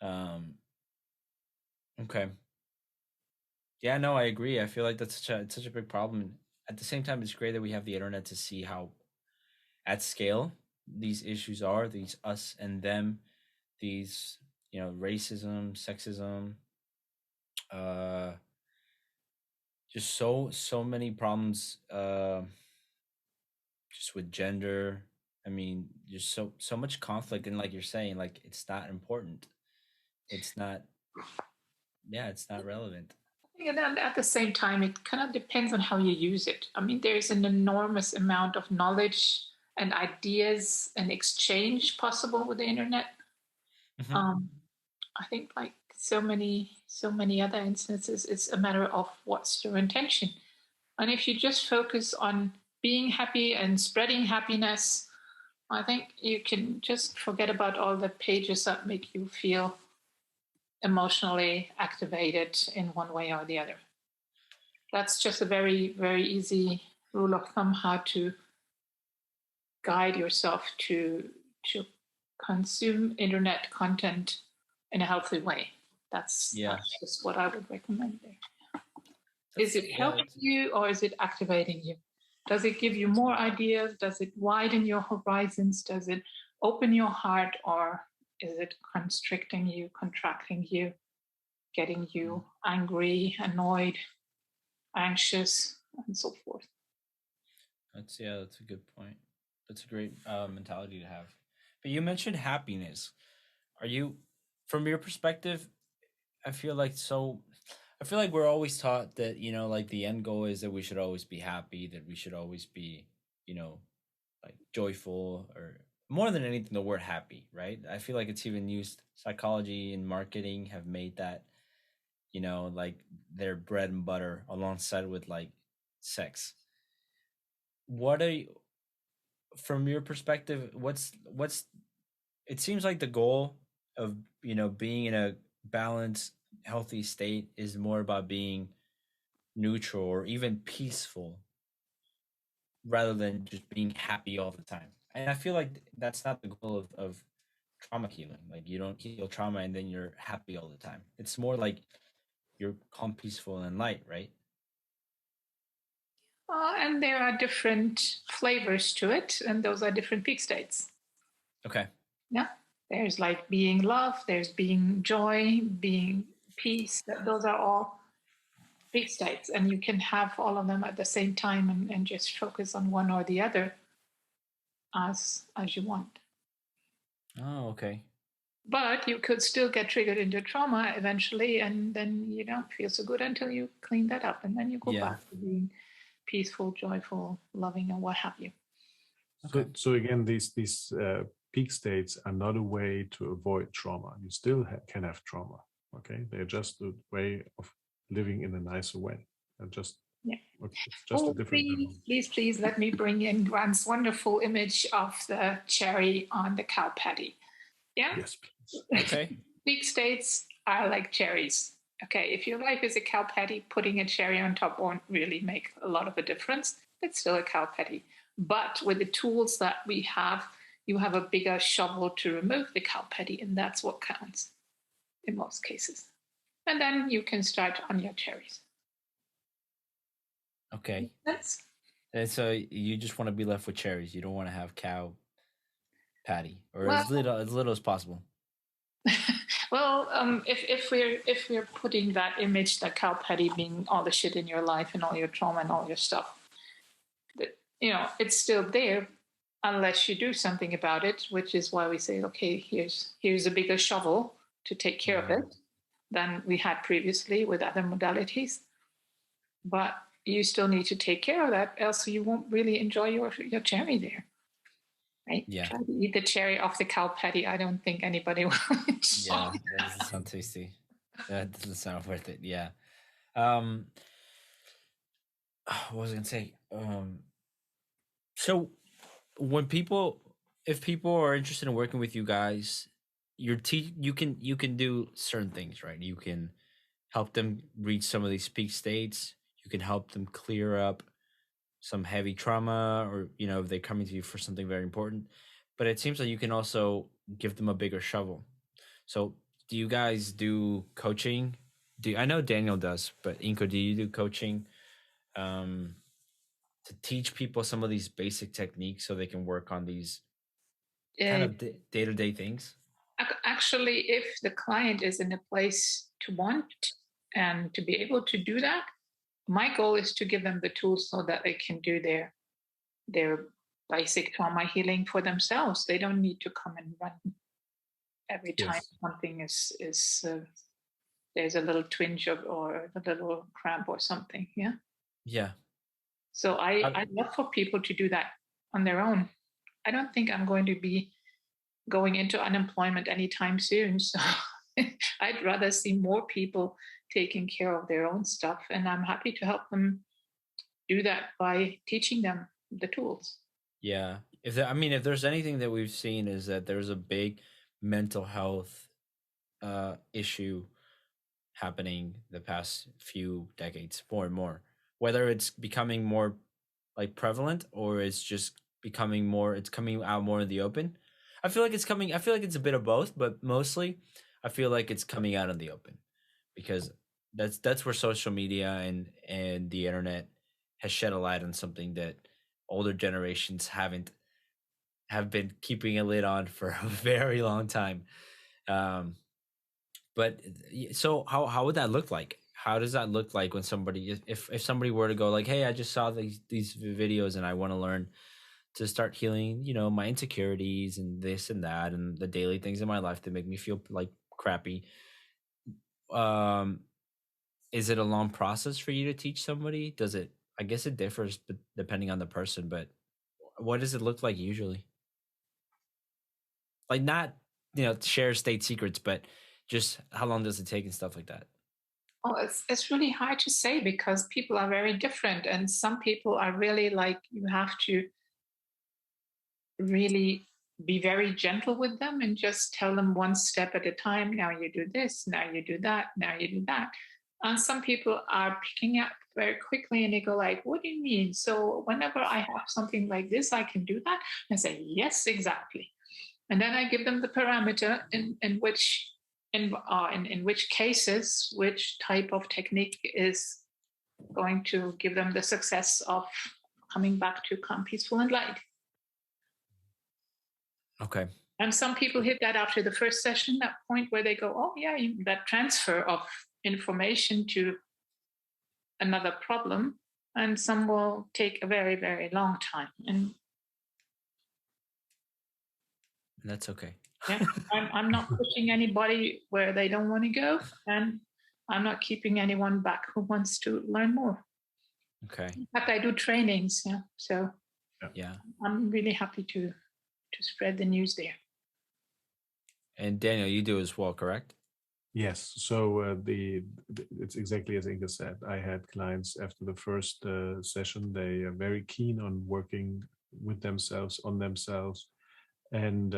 um okay. Yeah, no, I agree. I feel like that's such a big problem. At the same time, it's great that we have the internet to see how at scale these issues are, these us and them, these racism, sexism, uh just so many problems, just with gender. I mean, just so much conflict, and like you're saying, like it's not important. It's not. yeah, it's not relevant. And then at the same time, it kind of depends on how you use it. I mean, there's an enormous amount of knowledge and ideas and exchange possible with the internet. Mhm. Um, I think, like so many other instances, it's a matter of what's your intention. And if you just focus on being happy and spreading happiness, I think you can just forget about all the pages that make you feel emotionally activated in one way or the other. That's just a very, very easy rule of thumb how to guide yourself to consume internet content in a healthy way. Yeah, That's just what I would recommend there. Is that's it yeah, helping you or is it activating you? Does it give you more ideas? Does it widen your horizons? Does it open your heart, or is it constricting you, contracting you, getting you angry, annoyed, anxious, and so forth? that's a good point. That's a great mentality to have. But you mentioned happiness. Are you, from your perspective? I feel like so. I feel like we're always taught that like the end goal is that we should always be happy, that we should always be, you know, like joyful, or more than anything, the word happy, right? I feel like it's even used. Psychology and marketing have made that, like their bread and butter alongside with like sex. What are you, from your perspective, what's it seems like the goal of being in a balanced, healthy state is more about being neutral or even peaceful rather than just being happy all the time. And I feel like that's not the goal of trauma healing. Like you don't heal trauma and then you're happy all the time. It's more like you're calm, peaceful, and light, right? And there are different flavors to it, and those are different peak states. Okay. Yeah, there's like being love, there's being joy, being peace. Those are all peak states, and you can have all of them at the same time and just focus on one or the other as you want. Oh, okay. But you could still get triggered into trauma eventually, and then you don't feel so good until you clean that up, and then you go Yeah. back to being peaceful, joyful, loving, and what have you. Okay. So again, these peak states are not a way to avoid trauma. You still can have trauma. Okay, they're just a way of living in a nicer way. And just Yeah. it's just a Oh, different please, level. please, please let me bring in Grant's wonderful image of the cherry on the cow patty. Yeah. Yes, please. Okay. Peak states are like cherries. Okay, if your life is a cow patty, putting a cherry on top won't really make a lot of a difference. It's still a cow patty. But with the tools that we have, you have a bigger shovel to remove the cow patty, and that's what counts in most cases. And then you can start on your cherries. Okay. That's And so you just want to be left with cherries. You don't want to have cow patty, or well, as little as possible. well, if we're putting that image, the cow patty being all the shit in your life and all your trauma and all your stuff, that it's still there unless you do something about it, which is why we say, okay, here's a bigger shovel to take care of it than we had previously with other modalities. But you still need to take care of that, else you won't really enjoy your cherry there. Right? Yeah. Try to eat the cherry off the cow patty. I don't think anybody will enjoy. Yeah, that doesn't sound tasty. That doesn't sound worth it. Yeah. Um, what was I gonna say? So when people, if people are interested in working with you guys, you can do certain things, right? You can help them reach some of these peak states. You can help them clear up some heavy trauma, or if they're coming to you for something very important. But it seems like you can also give them a bigger shovel. So do you guys do coaching? Do I know Daniel does, but Inko, do you do coaching um, to teach people some of these basic techniques so they can work on these kind Uh, of day-to-day things? Actually, if the client is in a place to want and to be able to do that, my goal is to give them the tools so that they can do their basic trauma healing for themselves. They don't need to come and run every time Yes. something is there's a little twinge or a little cramp or something. Yeah. Yeah. So I love for people to do that on their own. I don't think I'm going to be going into unemployment anytime soon. So I'd rather see more people taking care of their own stuff. And I'm happy to help them do that by teaching them the tools. Yeah. If there's anything that we've seen is that there's a big mental health issue happening the past few decades, more and more. Whether it's becoming more like prevalent or it's just becoming more, it's coming out more in the open. I feel like it's a bit of both, but mostly I feel like it's coming out in the open because that's where social media and the internet has shed a light on something that older generations have been keeping a lid on for a very long time. Um, but so how would that look like? How does that look like when somebody, if somebody were to go like, hey, I just saw these videos and I want to learn to start healing, my insecurities and this and that and the daily things in my life that make me feel like crappy. Um, is it a long process for you to teach somebody? Does it? I guess it differs depending on the person, but what does it look like usually? Like not, share state secrets, but just how long does it take and stuff like that? Oh, it's really hard to say because people are very different. And some people are really like, you have to really be very gentle with them and just tell them one step at a time. Now you do this, now you do that, now you do that. And some people are picking up very quickly and they go like, what do you mean? So whenever I have something like this, I can do that. And I say, yes, exactly. And then I give them the parameter in which cases, which type of technique is going to give them the success of coming back to calm, peaceful, and light. Okay. And some people hit that after the first session, that point where they go, oh, yeah, that transfer of information to another problem. And some will take a very, very long time. And that's okay. Yeah, I'm not pushing anybody where they don't want to go. And I'm not keeping anyone back who wants to learn more. Okay. In fact, I do trainings. Yeah. So yeah, I'm really happy to spread the news there. And Daniel, you do as well, correct? Yes. So it's exactly as Inga said. I had clients after the first session. They are very keen on working with themselves, on themselves, and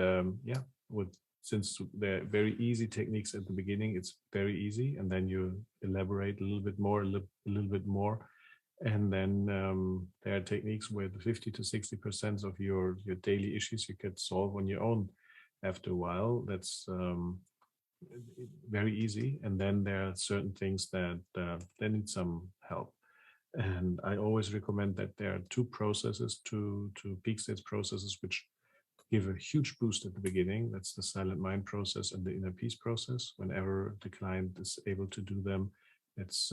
since they're very easy techniques at the beginning, it's very easy, and then you elaborate a little bit more, a little bit more, and then there are techniques with 50 to 60% of your daily issues you can solve on your own after a while. That's very easy, and then there are certain things that they need some help. And I always recommend that there are two processes, two peak states processes, which give a huge boost at the beginning. That's the silent mind process and the inner peace process. Whenever the client is able to do them, it's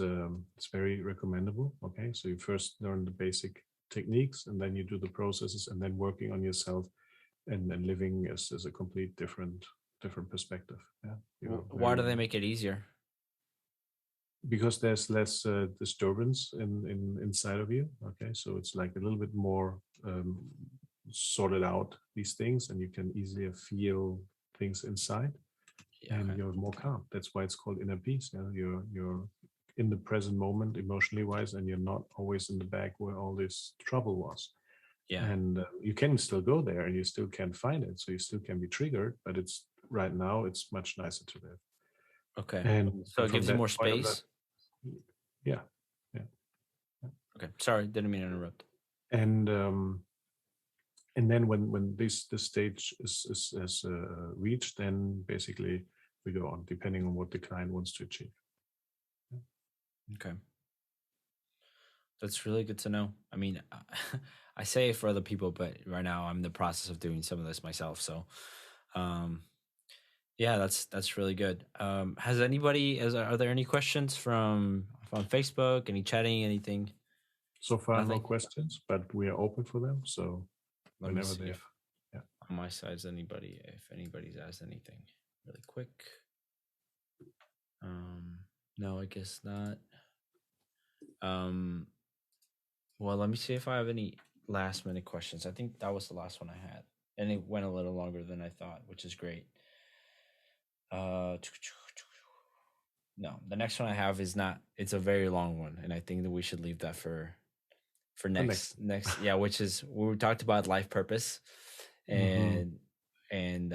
very recommendable. Okay, so you first learn the basic techniques, and then you do the processes, and then working on yourself, and then living as a complete different perspective. Yeah. Why do they make it easier? Because there's less disturbance inside of you. Okay, so it's like a little bit more sorted out, these things, and you can easier feel things inside, and you're more calm. That's why it's called inner peace. You're in the present moment emotionally wise, and you're not always in the back where all this trouble was. And you can still go there and you still can find it, so you still can be triggered, but it's right now it's much nicer to live. Okay. And so it gives you more space. Yeah. Okay, sorry, didn't mean to interrupt. And then when this stage is reached, then basically we go on depending on what the client wants to achieve. Okay, that's really good to know. I mean, I say it for other people, but right now I'm in the process of doing some of this myself. So, yeah, that's really good. Has anybody? Are there any questions from Facebook? Any chatting? Anything? So far, no questions, but we are open for them. So Let whenever they have, on my side, if anybody's asked anything really quick. No, I guess not. Well, let me see if I have any last minute questions. I think that was the last one I had, and it went a little longer than I thought, which is great. No, the next one I have is not. It's a very long one, and I think that we should leave that for next. next. Yeah, which is we talked about life purpose, Mhm. and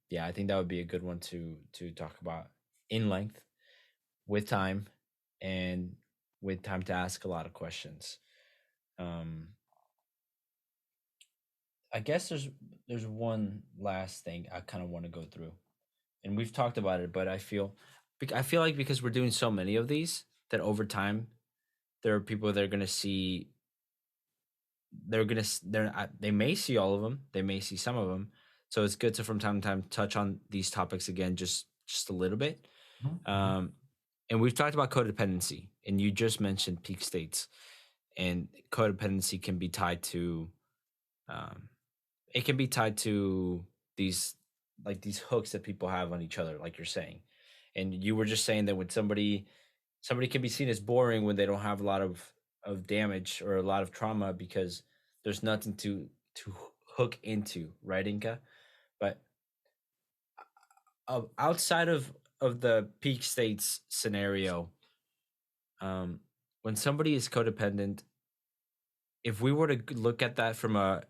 yeah, I think that would be a good one to talk about in length, with time, and with time to ask a lot of questions. Um, I guess there's one last thing I kind of want to go through, and we've talked about it, but I feel like because we're doing so many of these that over time there are people that are gonna see they may see all of them, they may see some of them, so it's good to from time to time touch on these topics again, just a little bit. Um, and we've talked about codependency, and you just mentioned peak states, and codependency can be tied to um, it can be tied to these these hooks that people have on each other, like you're saying. And you were just saying that when somebody can be seen as boring when they don't have a lot of damage or a lot of trauma because there's nothing to hook into, right, Inca? But outside of the peak states scenario, um, when somebody is codependent, if we were to look at that from a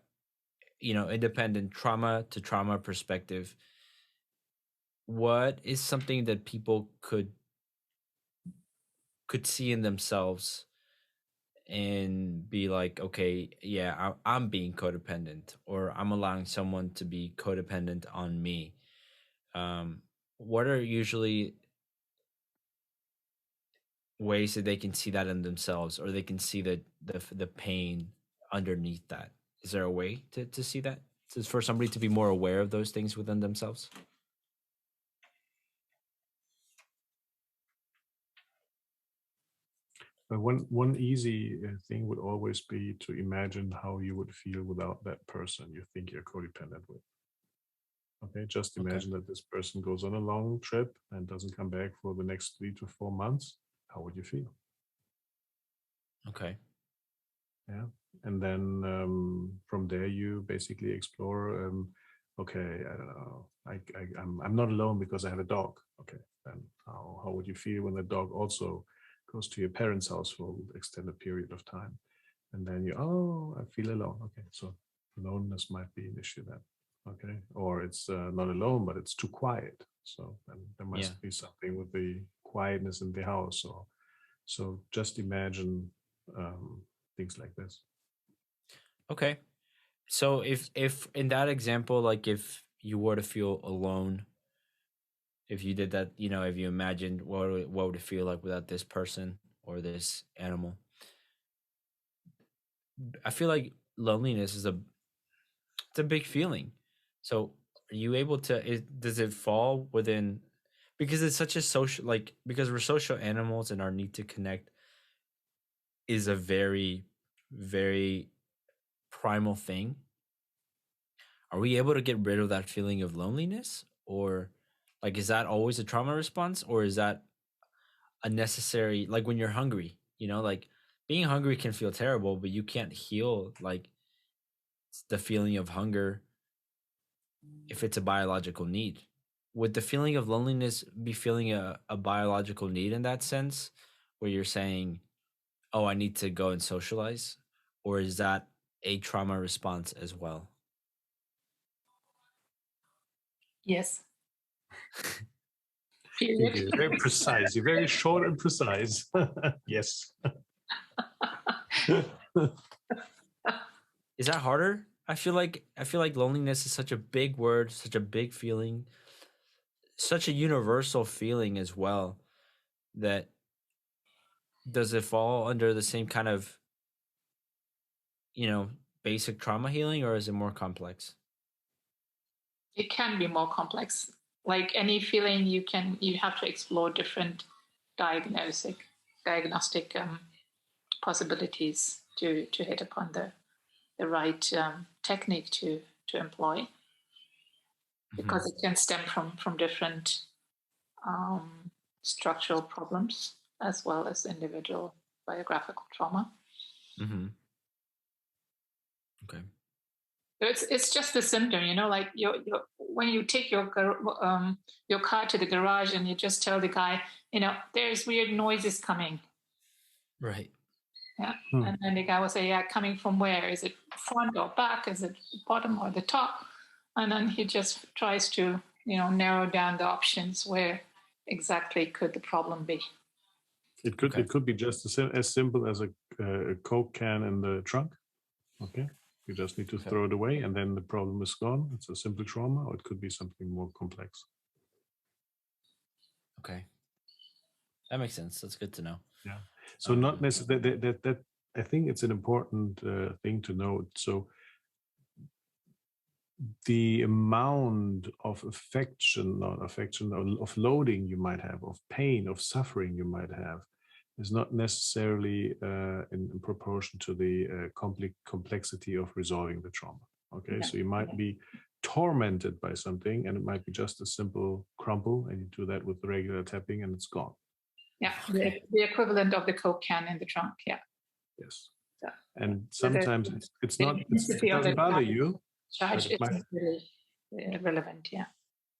independent trauma to trauma perspective, what is something that people could see in themselves and be like, okay, yeah, I'm being codependent, or I'm allowing someone to be codependent on me? um, what are usually ways that they can see that in themselves, or they can see the pain underneath that? Is there a way to see that, for somebody to be more aware of those things within themselves? But one easy thing would always be to imagine how you would feel without that person you think you're codependent with. Okay, just Okay. imagine that this person goes on a long trip and doesn't come back for the next 3 to 4 months. How would you feel? Okay. Yeah, and then from there you basically explore. Okay, I don't know. I'm not alone because I have a dog. Okay, then how would you feel when the dog also goes to your parents' house for an extended period of time? And then I feel alone. Okay, so aloneness might be an issue then. Okay, or it's not alone, but it's too quiet. So then there Yeah. must be something with the quietness in the house. Or so just imagine things like this. Okay. So if in that example, like if you were to feel alone, if you did that, if you imagined what would it feel like without this person or this animal, I feel like loneliness it's a big feeling. So are you able to? Does it fall within? Because it's such a social, because we're social animals and our need to connect is a very, very primal thing. Are we able to get rid of that feeling of loneliness, or is that always a trauma response, or is that a necessary, like when you're hungry, like being hungry can feel terrible, but you can't heal the feeling of hunger if it's a biological need. Would the feeling of loneliness be feeling a biological need in that sense, where you're saying, oh, I need to go and socialize? Or is that a trauma response as well? Yes. Thank Period. you. Very precise. You're very short and precise. Yes. Is that harder? I feel like loneliness is such a big word, such a big feeling, such a universal feeling as well, that does it fall under the same kind of, you know, basic trauma healing, or is it more complex? It can be more complex. Like any feeling, you have to explore different diagnostic possibilities to hit upon the right technique to employ, Mhm. because it can stem from different um, structural problems as well as individual biographical trauma. Mm-hmm. Okay. It's just a symptom, like when you take your car to the garage and you just tell the guy, there's weird noises coming. Right. Yeah. And then the guy will say, yeah, coming from where? Is it front or back? Is it the bottom or the top? And then he just tries to, narrow down the options where exactly could the problem be. It could be just as simple as a Coke can in the trunk. Okay. You just need to throw it away and then the problem is gone. It's a simple trauma, or it could be something more complex. Okay. That makes sense. That's good to know. Yeah. So not necessarily that I think it's an important thing to note. So the amount of of loading you might have, of pain, of suffering you might have, is not necessarily in proportion to the complexity of resolving the trauma. Okay, yeah. So you might be tormented by something, and it might be just a simple crumple, and you do that with regular tapping, and it's gone. Yeah, okay. the equivalent of the Coke can in the trunk. Yeah. Yes. Yeah. And sometimes it doesn't bother you. Charge isn't really relevant. Yeah.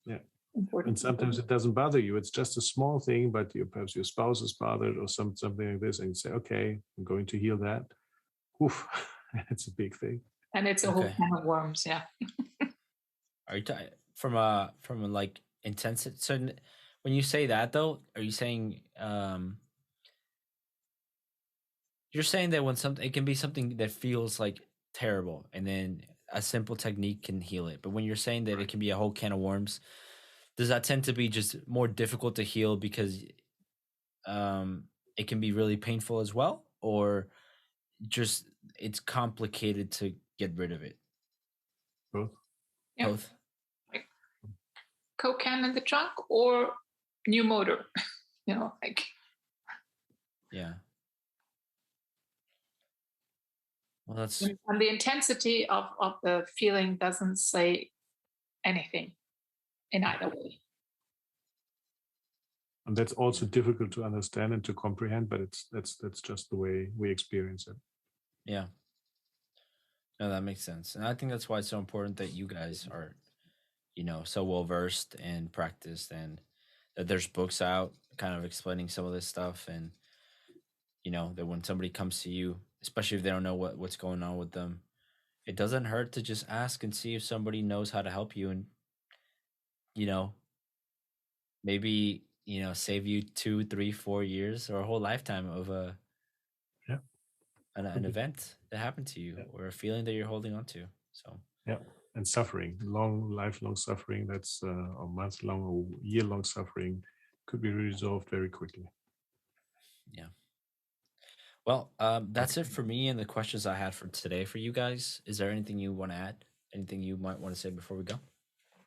Yeah. Important. And sometimes it doesn't bother you. It's just a small thing, but perhaps your spouse is bothered or something like this, and you say, "Okay, I'm going to heal that." Oof, it's a big thing. And it's a whole can of worms. Yeah. Are you from a like intensity? So when you say that, though, are you saying you're saying that when it can be something that feels like terrible, and then a simple technique can heal it? But when you're saying that it can be a whole can of worms, does that tend to be just more difficult to heal because it can be really painful as well, or just it's complicated to get rid of it? Both. Yeah. Both. Like Coke can in the trunk or new motor, Yeah. Well, that's and the intensity of the feeling doesn't say anything in either way. And that's also difficult to understand and to comprehend, but that's just the way we experience it. Yeah. No, that makes sense. And I think that's why it's so important that you guys are, so well versed and practiced, and that there's books out kind of explaining some of this stuff, and that when somebody comes to you, especially if they don't know what's going on with them, it doesn't hurt to just ask and see if somebody knows how to help you, and maybe save you 2, 3, 4 years or a whole lifetime of an event that happened to you, or a feeling that you're holding on to. So and suffering, lifelong suffering, that's a month-long or year-long suffering, could be resolved very quickly. Yeah. Well, that's it for me and the questions I had for today for you guys. Is there anything you want to add? Anything you might want to say before we go?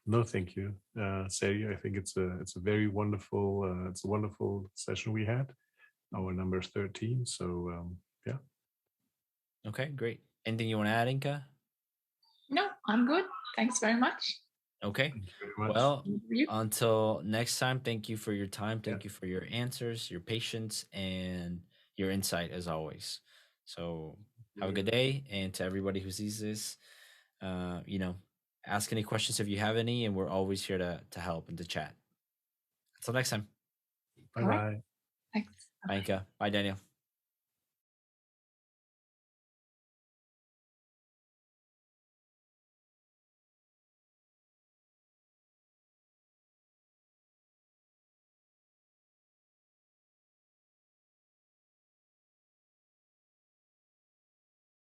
No, thank you, Sergio. I think it's a very wonderful it's a wonderful session we had. Our number 13. So yeah. Okay, great. Anything you want to add, Inka? No, I'm good. Thanks very much. Okay. Thank you very much. Well, until next time, thank you for your time. Thank you for your answers, your patience, and your insight as always. So have a good day. And to everybody who sees this, ask any questions if you have any, and we're always here to help and to chat. Until next time. Bye-bye. Thanks. Bye, Inka. Bye, Daniel.